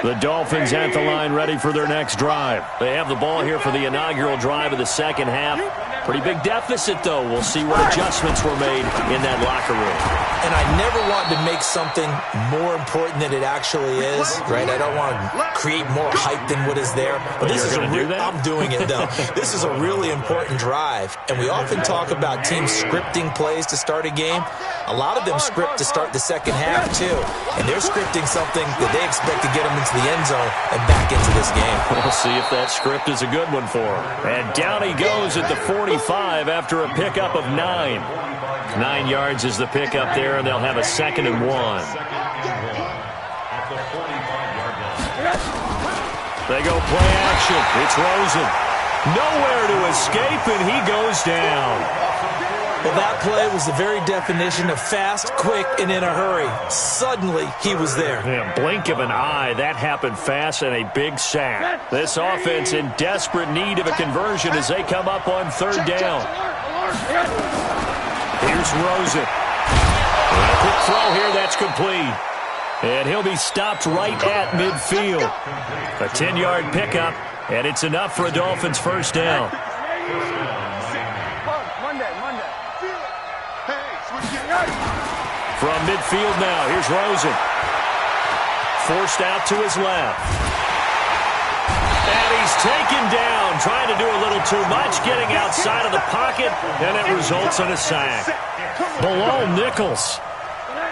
Speaker 1: The Dolphins at the line ready for their next drive. They have the ball here for the inaugural drive of the second half. Pretty big deficit, though. We'll see what adjustments were made in that locker room.
Speaker 2: And I never want to make something more important than it actually is, right? I don't want to create more hype than what is there. But this is I'm doing it, though. This is a really important drive. And we often talk about teams scripting plays to start a game. A lot of them script to start the second half, too. And they're scripting something that they expect to get them into the end zone and back into this game.
Speaker 1: We'll see if that script is a good one for him. And down he goes at the 45 after a pickup of 9. 9 yards is the pickup there, and they'll have a 2nd and 1. They go play action. It's Rosen. Nowhere to escape, and he goes down.
Speaker 2: Well, that play was the very definition of fast, quick, and in a hurry. Suddenly, he was there.
Speaker 1: Yeah, blink of an eye. That happened fast and a big sack. This offense in desperate need of a conversion as they come up on 3rd down. Here's Rosen. A quick throw here. That's complete. And he'll be stopped right at midfield. A 10-yard pickup, and it's enough for a Dolphins first down. From midfield now, here's Rosen. Forced out to his left. And he's taken down, trying to do a little too much, getting outside of the pocket, and it results in a sack. Below Nichols,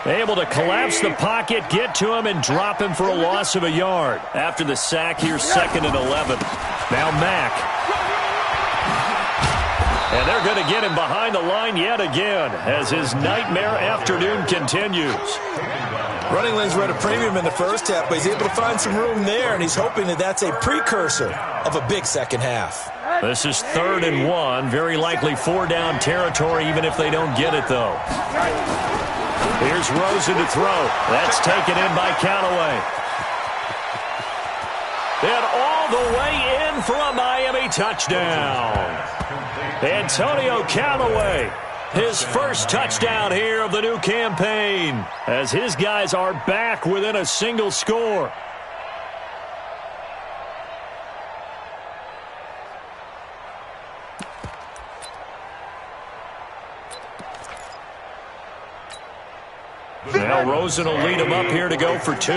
Speaker 1: able to collapse the pocket, get to him, and drop him for a loss of a yard. After the sack, here's 2nd and 11. Now Mack. And they're going to get him behind the line yet again as his nightmare afternoon continues.
Speaker 2: Running lanes were at a premium in the first half, but he's able to find some room there, and he's hoping that that's a precursor of a big second half.
Speaker 1: This is 3rd and 1. Very likely 4-down territory, even if they don't get it, though. Here's Rosen to throw. That's taken in by Callaway. And all the way in for a Miami touchdown. Antonio Callaway, his first touchdown here of the new campaign, as his guys are back within a single score. Now Rosen will lead him up here to go for 2.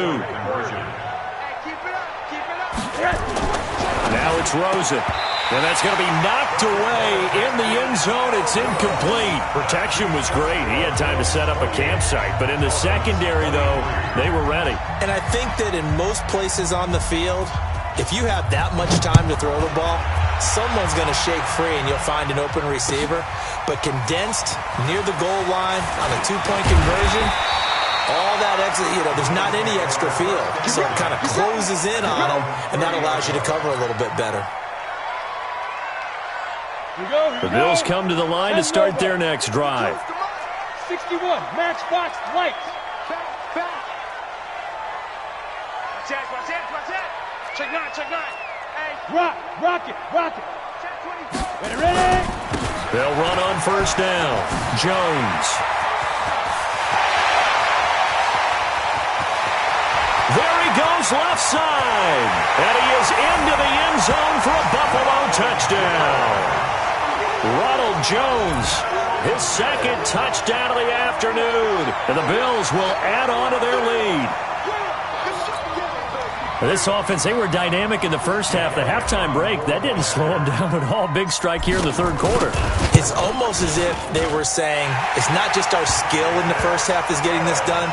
Speaker 1: Now it's Rosen. And that's going to be knocked away in the end zone. It's incomplete. Protection was great. He had time to set up a campsite. But in the secondary, though, they were ready.
Speaker 2: And I think that in most places on the field, if you have that much time to throw the ball, someone's going to shake free and you'll find an open receiver. But condensed near the goal line on a 2-point conversion, all that extra, there's not any extra field. So it kind of closes in on them, and that allows you to cover a little bit better.
Speaker 1: The Bills come to the line to start their next drive.
Speaker 4: 61, matchbox lights. Check 9, check 9. Rock it. Ready.
Speaker 1: They'll run on 1st down. Jones. There he goes left side. And he is into the end zone for a Buffalo touchdown. Ronald Jones, his second touchdown of the afternoon. And the Bills will add on to their lead. This offense, they were dynamic in the first half. The halftime break, that didn't slow them down at all. Big strike here in the third quarter.
Speaker 2: It's almost as if they were saying, it's not just our skill in the first half that's getting this done,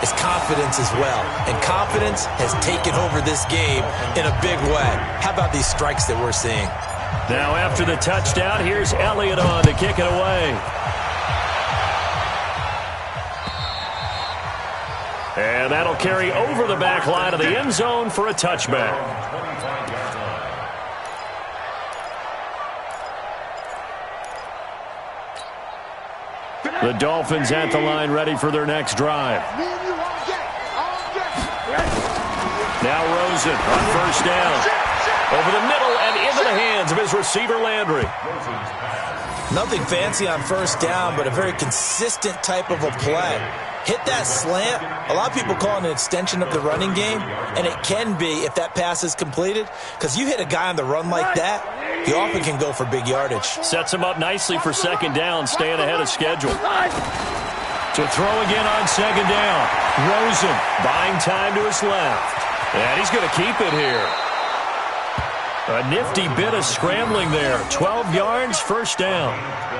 Speaker 2: it's confidence as well. And confidence has taken over this game in a big way. How about these strikes that we're seeing?
Speaker 1: Now after the touchdown, here's Elliott on to kick it away. And that'll carry over the back line of the end zone for a touchback. The Dolphins at the line ready for their next drive. Now Rosen on first down. Over the middle and into the hands of his receiver Landry.
Speaker 2: Nothing fancy on first down, but a very consistent type of a play. Hit that slant. A lot of people call it an extension of the running game, and it can be if that pass is completed, because you hit a guy on the run like that, he often can go for big yardage.
Speaker 1: Sets him up nicely for second down, staying ahead of schedule. To throw again on second down. Rosen buying time to his left. And he's going to keep it here. A nifty bit of scrambling there. 12 yards, first down.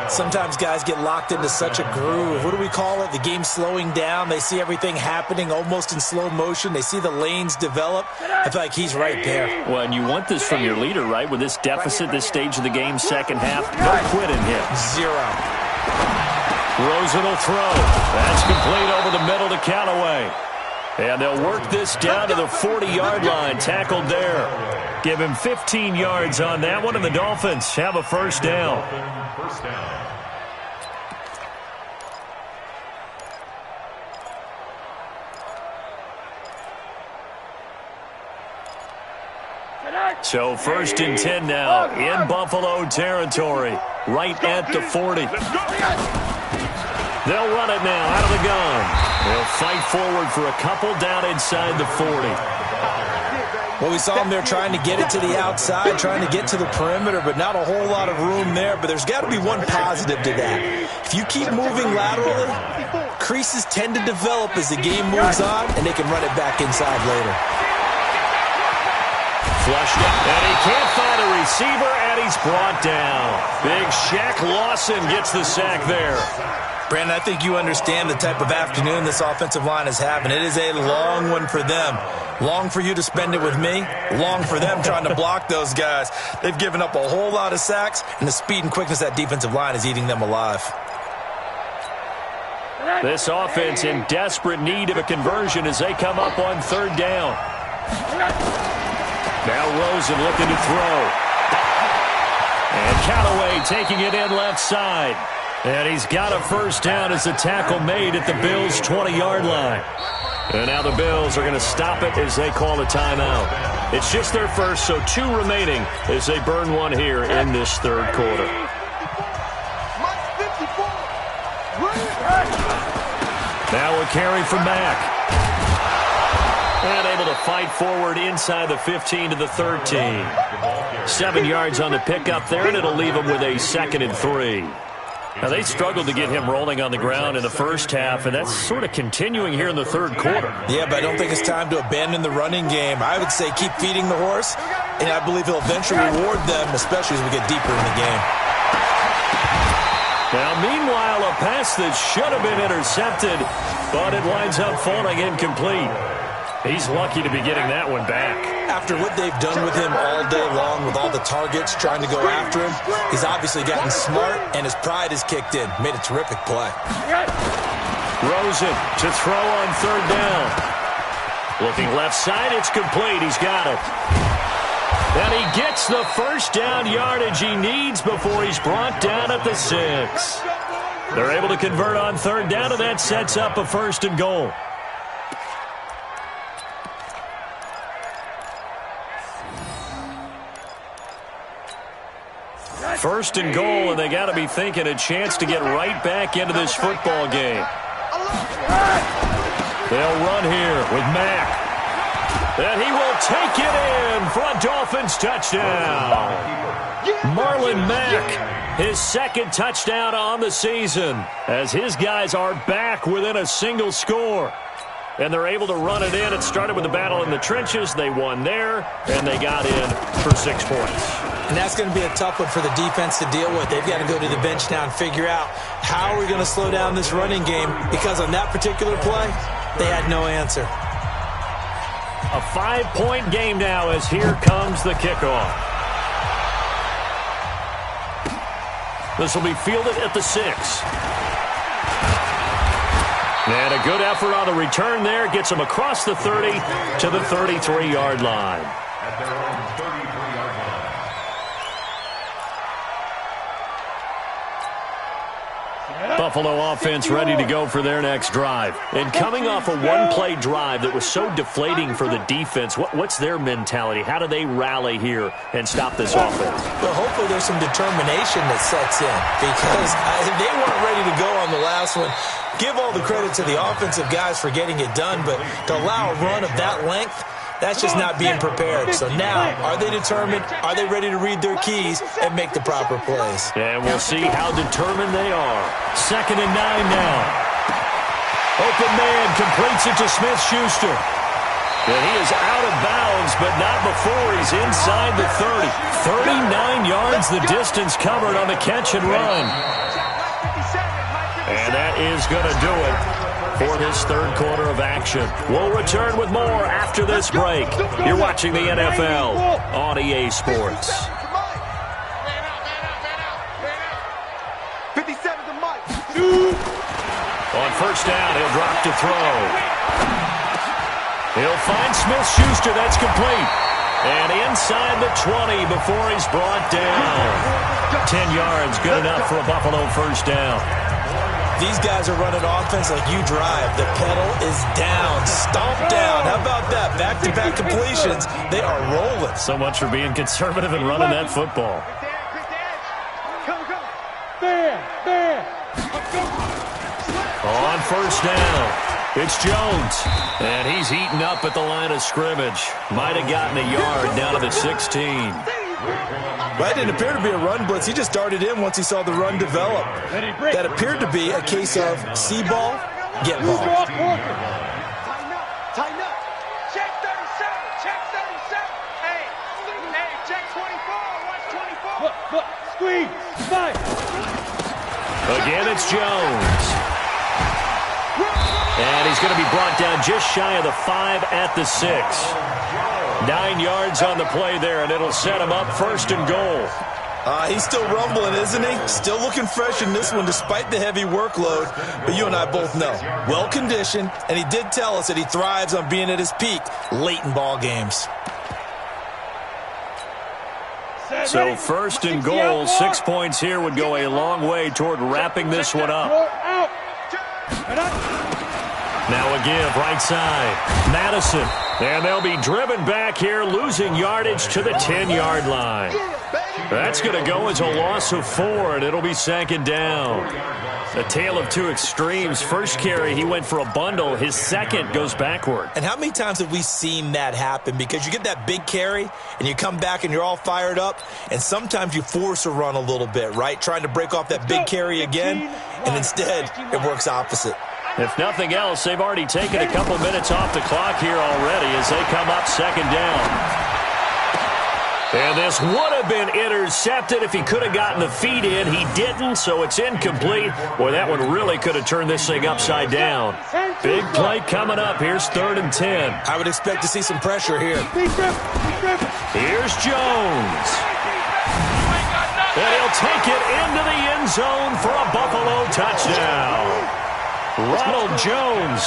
Speaker 2: Sometimes guys get locked into such a groove. What do we call it? The game's slowing down. They see everything happening almost in slow motion. They see the lanes develop. I feel like he's right there.
Speaker 1: Well, and you want this from your leader, right? With this deficit, this stage of the game, second half, no quitting him.
Speaker 2: Zero.
Speaker 1: Rosen will throw. That's complete over the middle to Callaway. And they'll work this down to the 40-yard line. Tackled there. Give him 15 yards on that one, and the Dolphins have a first down. So first and 10 now in Buffalo territory, right at the 40. They'll run it now out of the gun. They'll fight forward for a couple down inside the 40.
Speaker 2: Well, we saw them there trying to get it to the outside, trying to get to the perimeter, but not a whole lot of room there. But there's got to be one positive to that. If you keep moving laterally, creases tend to develop as the game moves on, and they can run it back inside later.
Speaker 1: Flushed it, and he can't find a receiver, and he's brought down. Big Shaq Lawson gets the sack there.
Speaker 2: Brandon, I think you understand the type of afternoon this offensive line is having. It is a long one for them. Long for you to spend it with me. Long for them trying to block those guys. They've given up a whole lot of sacks, and the speed and quickness of that defensive line is eating them alive.
Speaker 1: This offense in desperate need of a conversion as they come up on third down. Now Rosen looking to throw. And Callaway taking it in left side. And he's got a first down as the tackle made at the Bills' 20-yard line. And now the Bills are going to stop it as they call a timeout. It's just their first, so 2 remaining as they burn one here in this third quarter. Now a carry from Mack. And able to fight forward inside the 15 to the 13. 7 yards on the pickup there, and it'll leave them with a 2nd and 3. Now, they struggled to get him rolling on the ground in the first half, and that's sort of continuing here in the third quarter.
Speaker 2: Yeah, but I don't think it's time to abandon the running game. I would say keep feeding the horse, and I believe he'll eventually reward them, especially as we get deeper in the game.
Speaker 1: Now, meanwhile, a pass that should have been intercepted, but it winds up falling incomplete. He's lucky to be getting that one back.
Speaker 2: After what they've done with him all day long, with all the targets trying to go after him, he's obviously gotten smart, and his pride has kicked in. Made a terrific play.
Speaker 1: Rosen to throw on third down. Looking left side, it's complete. He's got it. And he gets the first down yardage he needs before he's brought down at the 6. They're able to convert on third down, and that sets up a 1st and goal. First and goal, and they got to be thinking a chance to get right back into this football game. They'll run here with Mack. And he will take it in for a Dolphins touchdown. Marlon Mack, his second touchdown on the season, as his guys are back within a single score. And they're able to run it in. It started with the battle in the trenches. They won there, and they got in for 6 points.
Speaker 2: And that's going to be a tough one for the defense to deal with. They've got to go to the bench now and figure out how are we going to slow down this running game, because on that particular play, they had no answer.
Speaker 1: A 5-point game now as here comes the kickoff. This will be fielded at the 6. And a good effort on the return there. Gets him across the 30 to the 33-yard line.
Speaker 5: At their own 33-yard line.
Speaker 1: Buffalo offense ready to go for their next drive. And coming off a one-play drive that was so deflating for the defense, what's their mentality? How do they rally here and stop this offense?
Speaker 2: Well, hopefully there's some determination that sets in, because they weren't ready to go on the last one. Give all the credit to the offensive guys for getting it done, but to allow a run of that length, that's just not being prepared. So now, are they determined? Are they ready to read their keys and make the proper plays?
Speaker 1: And we'll see how determined they are. 2nd and 9 now. Open man completes it to Smith-Schuster. And he is out of bounds, but not before he's inside the 30. 39 yards the distance covered on the catch and run. And that is going to do it for this third quarter of action. We'll return with more after this break. You're watching the NFL on EA Sports.
Speaker 3: 57 to Mike.
Speaker 1: On first down, he'll drop to throw. He'll find Smith-Schuster. That's complete. And inside the 20 before he's brought down. 10 yards, good enough for a Buffalo first down.
Speaker 2: These guys are running offense like you drive. The pedal is down, stomped down. How about that? Back-to-back completions. They are rolling.
Speaker 1: So much for being conservative and running that football. On first down, it's Jones. And he's heating up at the line of scrimmage. Might have gotten a yard down to the 16.
Speaker 2: That didn't appear to be a run blitz. He just darted in once he saw the run develop. That appeared to be a case of see ball, get ball.
Speaker 3: Tighten up. Check 37. Check 37. Hey, check 24. Watch 24.
Speaker 4: Look, squeeze, fight.
Speaker 1: Again, it's Jones. And he's going to be brought down just shy of the 5 at the 6. 9 yards on the play there, and it'll set him up 1st and goal.
Speaker 2: He's still rumbling, isn't he? Still looking fresh in this one despite the heavy workload. But you and I both know, well-conditioned, and he did tell us that he thrives on being at his peak late in ball games.
Speaker 1: So 1st and goal, 6 points here would go a long way toward wrapping this one up. Now a give, right side. Madison. And they'll be driven back here, losing yardage to the 10-yard line. That's going to go as a loss of 4, and it'll be 2nd down. A tale of two extremes. First carry, he went for a bundle. His second goes backward.
Speaker 2: And how many times have we seen that happen? Because you get that big carry, and you come back and you're all fired up, and sometimes you force a run a little bit, right? Trying to break off that big carry again, and instead it works opposite.
Speaker 1: If nothing else, they've already taken a couple minutes off the clock here already as they come up 2nd down. And this would have been intercepted if he could have gotten the feet in. He didn't, so it's incomplete. Boy, that one really could have turned this thing upside down. Big play coming up. Here's 3rd and 10.
Speaker 2: I would expect to see some pressure here.
Speaker 1: Here's Jones. And he'll take it into the end zone for a Buffalo touchdown. Ronald Jones,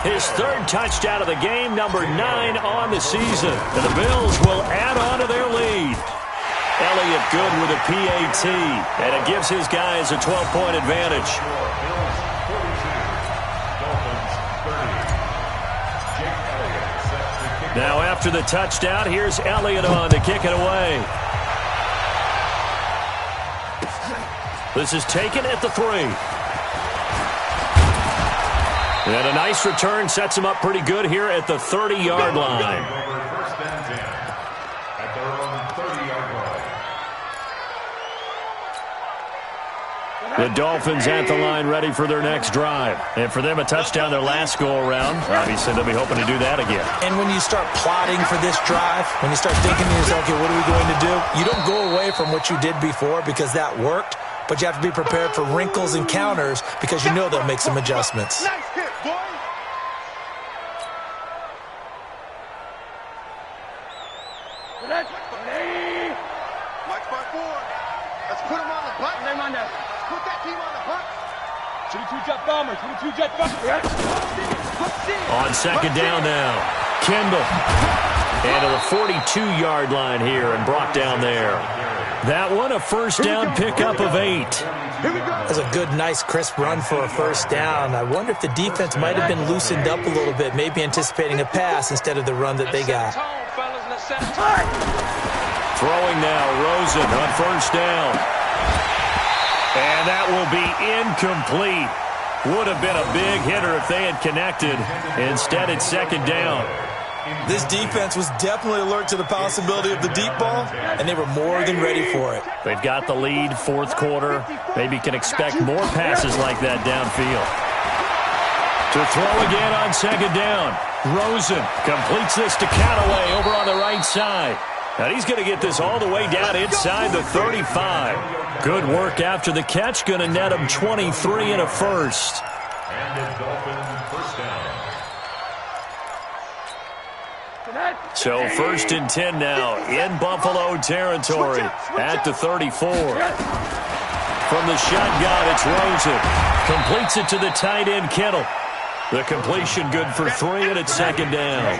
Speaker 1: his 3rd touchdown of the game, number 9 on the season. And the Bills will add on to their lead. Elliott good with a PAT, and it gives his guys a 12-point advantage. Now after the touchdown, here's Elliott on to kick it away. This is taken at the 3. And a nice return sets him up pretty good here at the 30-yard line.
Speaker 5: First and 10 at their own 30-yard line.
Speaker 1: The Dolphins at the line ready for their next drive. And for them, a touchdown their last go-around. Obviously, they'll be hoping to do that again.
Speaker 2: And when you start plotting for this drive, when you start thinking to yourself, okay, what are we going to do? You don't go away from what you did before because that worked, but you have to be prepared for wrinkles and counters because you know they'll make some adjustments.
Speaker 3: Nice hit, boy. Watch my board. Let's put him on the button. Let's put that team on the button.
Speaker 4: 22-jet bomber, 22-jet bomber.
Speaker 1: On second down now, Kendall. And to the 42-yard line here and brought down there. That one, a first down pickup of 8.
Speaker 2: That's a good, nice, crisp run for a first down. I wonder if the defense might have been loosened up a little bit, maybe anticipating a pass instead of the run that they got.
Speaker 1: Throwing now, Rosen on first down. And that will be incomplete. Would have been a big hitter if they had connected. Instead, it's second down.
Speaker 2: This defense was definitely alert to the possibility of the deep ball, and they were more than ready for it.
Speaker 1: They've got the lead, fourth quarter. Maybe can expect more passes like that downfield. To throw again on second down. Rosen completes this to Callaway over on the right side. And he's going to get this all the way down inside the 35. Good work after the catch. Going to net him 23 and a first.
Speaker 5: And the Dolphins first down.
Speaker 1: So first and 10 now in Buffalo territory at the 34. From the shotgun, it's Rosen. Completes it to the tight end, Kittle. The completion good for 3, and it's second down.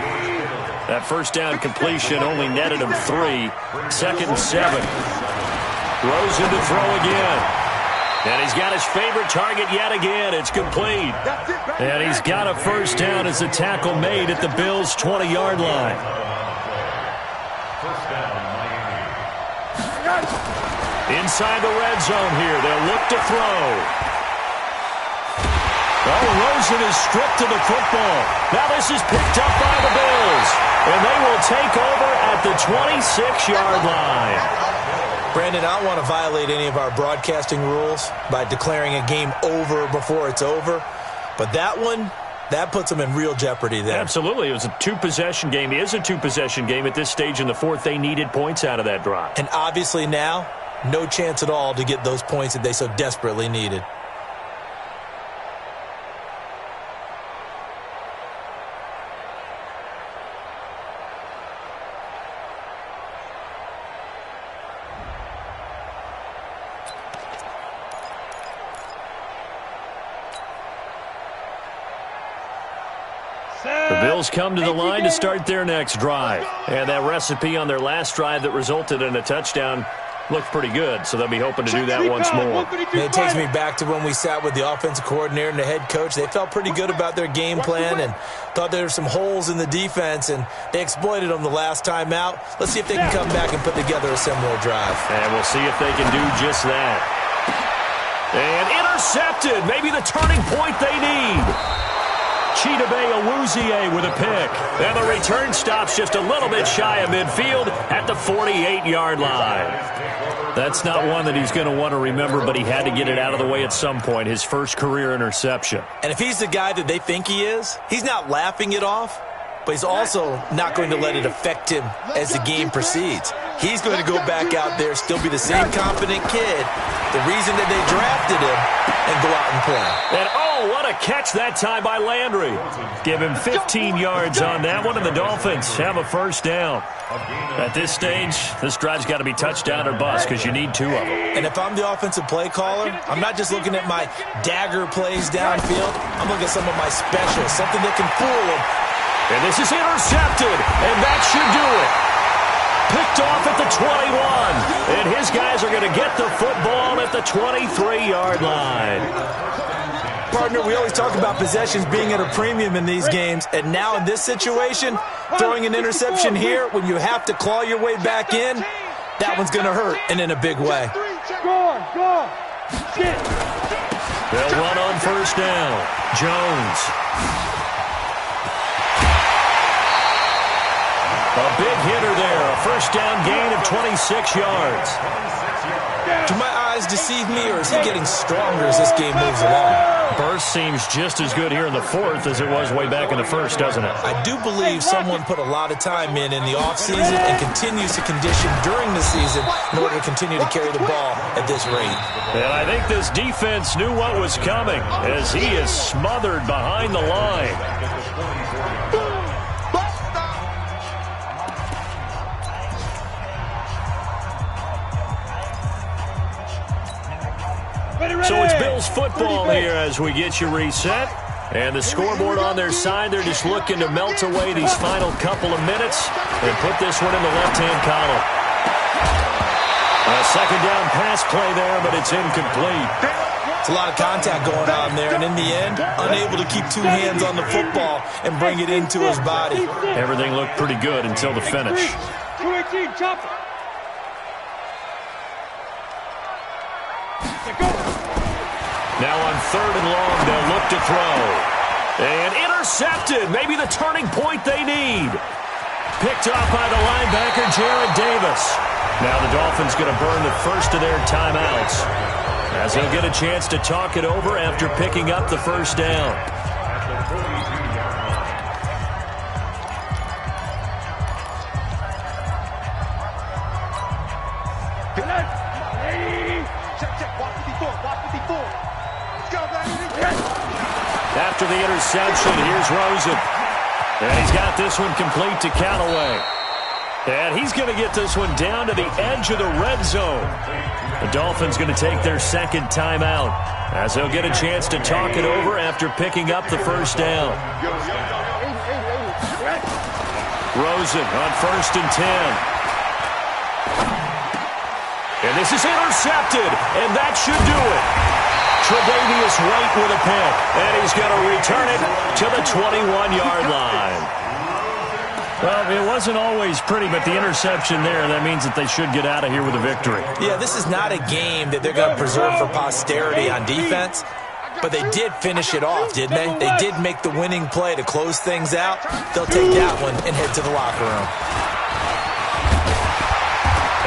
Speaker 1: That first down completion only netted him 3. Second and 7. Rosen to throw again. And he's got his favorite target yet again. It's complete. And he's got a first down as the tackle made at the Bills' 20-yard line.
Speaker 5: First down, Miami.
Speaker 1: Inside the red zone here. They'll look to throw. Oh, Rosen is stripped to the football. Now this is picked up by the Bills. And they will take over at the 26-yard line.
Speaker 2: Brandon, I don't want to violate any of our broadcasting rules by declaring a game over before it's over. But that one, that puts them in real jeopardy there.
Speaker 1: Absolutely. It was a two-possession game. It is a two-possession game at this stage in the fourth. They needed points out of that drive.
Speaker 2: And obviously now, no chance at all to get those points that they so desperately needed.
Speaker 1: The Bills come to the line to start their next drive. And that recipe on their last drive that resulted in a touchdown looked pretty good, so they'll be hoping to do that once more.
Speaker 2: It takes me back to when we sat with the offensive coordinator and the head coach. They felt pretty good about their game plan and thought there were some holes in the defense, and they exploited them the last time out. Let's see if they can come back and put together a similar drive.
Speaker 1: And we'll see if they can do just that. And intercepted, maybe the turning point they need. Chidobe Awuzie with a pick. And the return stops just a little bit shy of midfield at the 48-yard line. That's not one that he's going to want to remember, but he had to get it out of the way at some point, his first career interception.
Speaker 2: And if he's the guy that they think he is, he's not laughing it off, but he's also not going to let it affect him as the game proceeds. He's going to go back out there, still be the same confident kid, the reason that they drafted him, and go out and play.
Speaker 1: And oh, what a catch that time by Landry. Give him 15 yards on that one, and the Dolphins have a first down. At this stage, this drive's got to be touchdown or bust because you need 2 of them.
Speaker 2: And if I'm the offensive play caller, I'm not just looking at my dagger plays downfield. I'm looking at some of my specials, something that can fool them.
Speaker 1: And this is intercepted, and that should do it. Picked off at the 21, and his guys are going to get the football at the 23-yard line.
Speaker 2: Partner, we always talk about possessions being at a premium in these games, and now in this situation, throwing an interception here when you have to claw your way back in, that one's going to hurt, and in a big way.
Speaker 4: Go on.
Speaker 1: They'll run on first down. Jones. A big hitter there. A first down gain of 26 yards.
Speaker 2: Do my eyes deceive me, or is he getting stronger as this game moves along?
Speaker 1: Burst seems just as good here in the fourth as it was way back in the first, doesn't it?
Speaker 2: I do believe someone put a lot of time in the offseason and continues to condition during the season in order to continue to carry the ball at this rate.
Speaker 1: And I think this defense knew what was coming as he is smothered behind the line. So it's Bills football here as we get you reset. And the scoreboard on their side, they're just looking to melt away these final couple of minutes and put this one in the left-hand column. A second down pass play there, but it's incomplete.
Speaker 2: It's a lot of contact going on there, and in the end, unable to keep two hands on the football and bring it into his body.
Speaker 1: Everything looked pretty good until the finish.
Speaker 4: 218, chop it.
Speaker 1: Now on third and long, they'll look to throw. And intercepted. Maybe the turning point they need. Picked off by the linebacker, Jared Davis. Now the Dolphins going to burn the first of their timeouts, as they'll get a chance to talk it over after picking up the first down. After the interception, here's Rosen. And he's got this one complete to Callaway. And he's going to get this one down to the edge of the red zone. The Dolphins going to take their second timeout, as they'll get a chance to talk it over after picking up the first down. Rosen on first and 10. And this is intercepted, and that should do it. Tre'Davious White with a pick, and he's going to return it to the 21-yard line. Well, it wasn't always pretty, but the interception there, that means that they should get out of here with a victory.
Speaker 2: Yeah, this is not a game that they're going to preserve for posterity on defense, but they did finish it off, didn't they? They did make the winning play to close things out. They'll take that one and head to the locker room.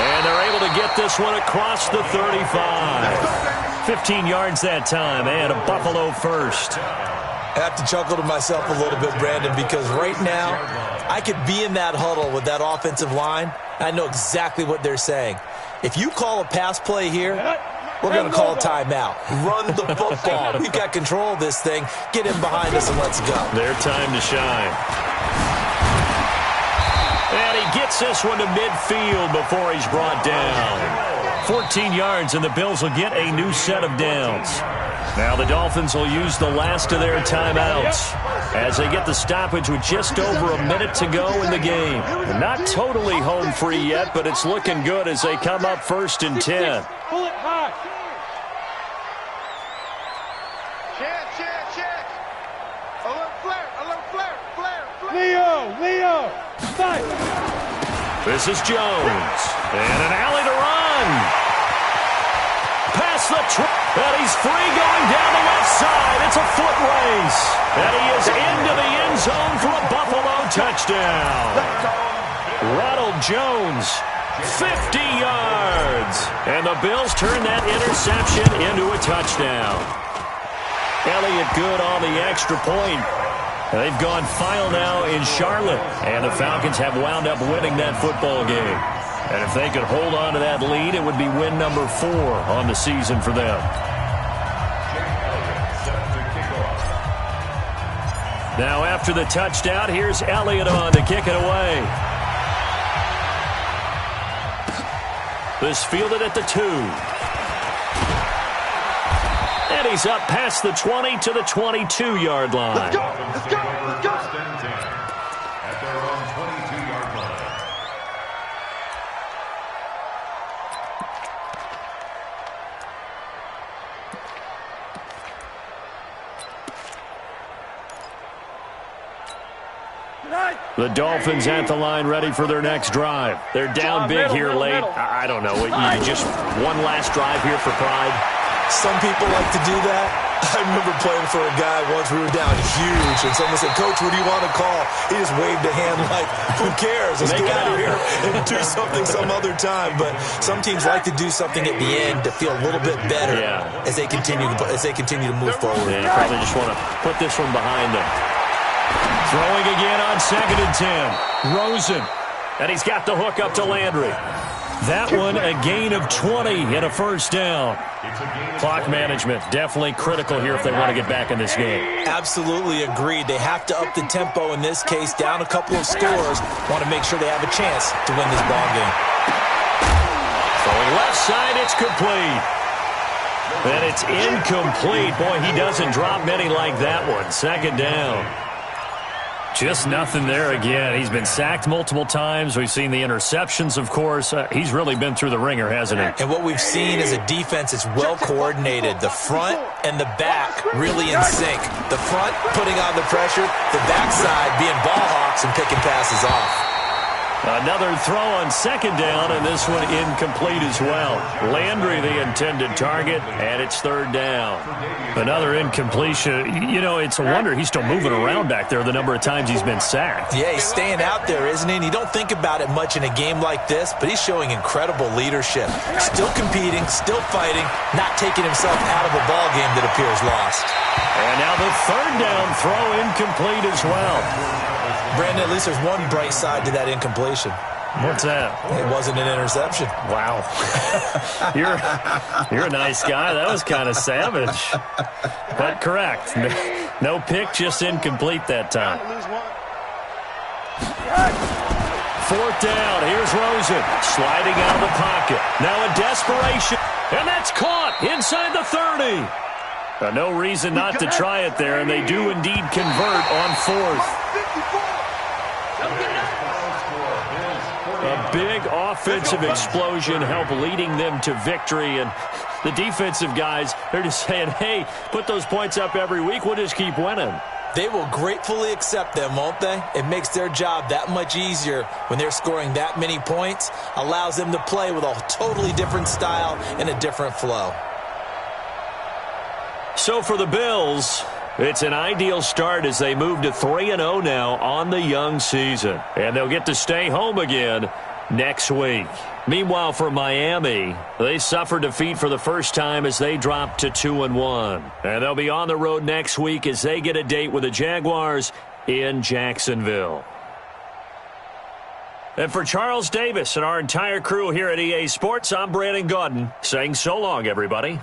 Speaker 1: And they're able to get this one across the 35. 15 yards that time, and a Buffalo first.
Speaker 2: I have to chuckle to myself a little bit, Brandon, because right now I could be in that huddle with that offensive line. I know exactly what they're saying. If you call a pass play here, we're going to call a timeout. Run the football. We've got control of this thing. Get in behind us and let's go.
Speaker 1: Their time to shine. And he gets this one to midfield before he's brought down. 14 yards, and the Bills will get a new set of downs. Now the Dolphins will use the last of their timeouts as they get the stoppage with just over a minute to go in the game. Not totally home free yet, but it's looking good as they come up first and 10.
Speaker 4: Pull it high.
Speaker 3: Check. A little flare.
Speaker 4: Leo. Fight.
Speaker 1: This is Jones. And an alley to run. Past the and he's free going down the left side. It's a foot race. And he is into the end zone for a Buffalo touchdown. Ronald Jones, 50 yards. And the Bills turn that interception into a touchdown. Elliott good on the extra point. They've gone final now in Charlotte, and the Falcons have wound up winning that football game. And if they could hold on to that lead, it would be win number 4 on the season for them. Now after the touchdown, here's Elliott on to kick it away. This fielded at the 2. And he's up past the 20 to the 22-yard line.
Speaker 3: Let's go.
Speaker 5: At their own 22-yard line.
Speaker 1: The Dolphins at the line ready for their next drive. They're down big here late. I don't know. You just one last drive here for pride.
Speaker 2: Some people like to do that. I remember playing for a guy once. We were down huge, and someone said, "Coach, what do you want to call?" He just waved a hand like, "Who cares? Let's get out of here and do something some other time." But some teams like to do something at the end to feel a little bit better as they continue to move forward.
Speaker 1: Yeah, you probably just want to put this one behind them. Throwing again on 2nd and 10. Rosen. And he's got the hook up to Landry. That one a gain of 20 and a first down. Clock management definitely critical here if they want to get back in this game.
Speaker 2: Absolutely agreed. They have to up the tempo in this case, down a couple of scores. Want to make sure they have a chance to win this ball game.
Speaker 1: Throwing left side, it's complete. And it's incomplete. Boy, he doesn't drop many like that one. 2nd down. Just nothing there again. He's been sacked multiple times. We've seen the interceptions, of course. He's really been through the ringer, hasn't he?
Speaker 2: And what we've seen is a defense that's well coordinated. The front and the back really in sync. The front putting on the pressure, the backside being ball hawks and picking passes off.
Speaker 1: Another throw on 2nd down, and this one incomplete as well. Landry, the intended target, and it's 3rd down. Another incompletion. You know, it's a wonder he's still moving around back there the number of times he's been sacked.
Speaker 2: Yeah, he's staying out there, isn't he? And you don't think about it much in a game like this, but he's showing incredible leadership. Still competing, still fighting, not taking himself out of a ball game that appears lost.
Speaker 1: And now the 3rd down throw incomplete as well.
Speaker 2: Brandon, at least there's one bright side to that incompletion.
Speaker 1: What's that?
Speaker 2: It wasn't an interception.
Speaker 1: Wow. You're a nice guy. That was kind of savage. But correct. No pick, just incomplete that time. 4th down. Here's Rosen sliding out of the pocket. Now in desperation. And that's caught inside the 30. No reason not to try it there, and they do indeed convert on 4th. A big offensive explosion helped leading them to victory, and the defensive guys, they're just saying, hey, put those points up every week, we'll just keep winning.
Speaker 2: They will gratefully accept them, won't they? It makes their job that much easier when they're scoring that many points, allows them to play with a totally different style and a different flow.
Speaker 1: So for the Bills, it's an ideal start as they move to 3-0 now on the young season. And they'll get to stay home again next week. Meanwhile, for Miami, they suffered defeat for the first time as they dropped to 2-1. And they'll be on the road next week as they get a date with the Jaguars in Jacksonville. And for Charles Davis and our entire crew here at EA Sports, I'm Brandon Gaudin saying so long, everybody.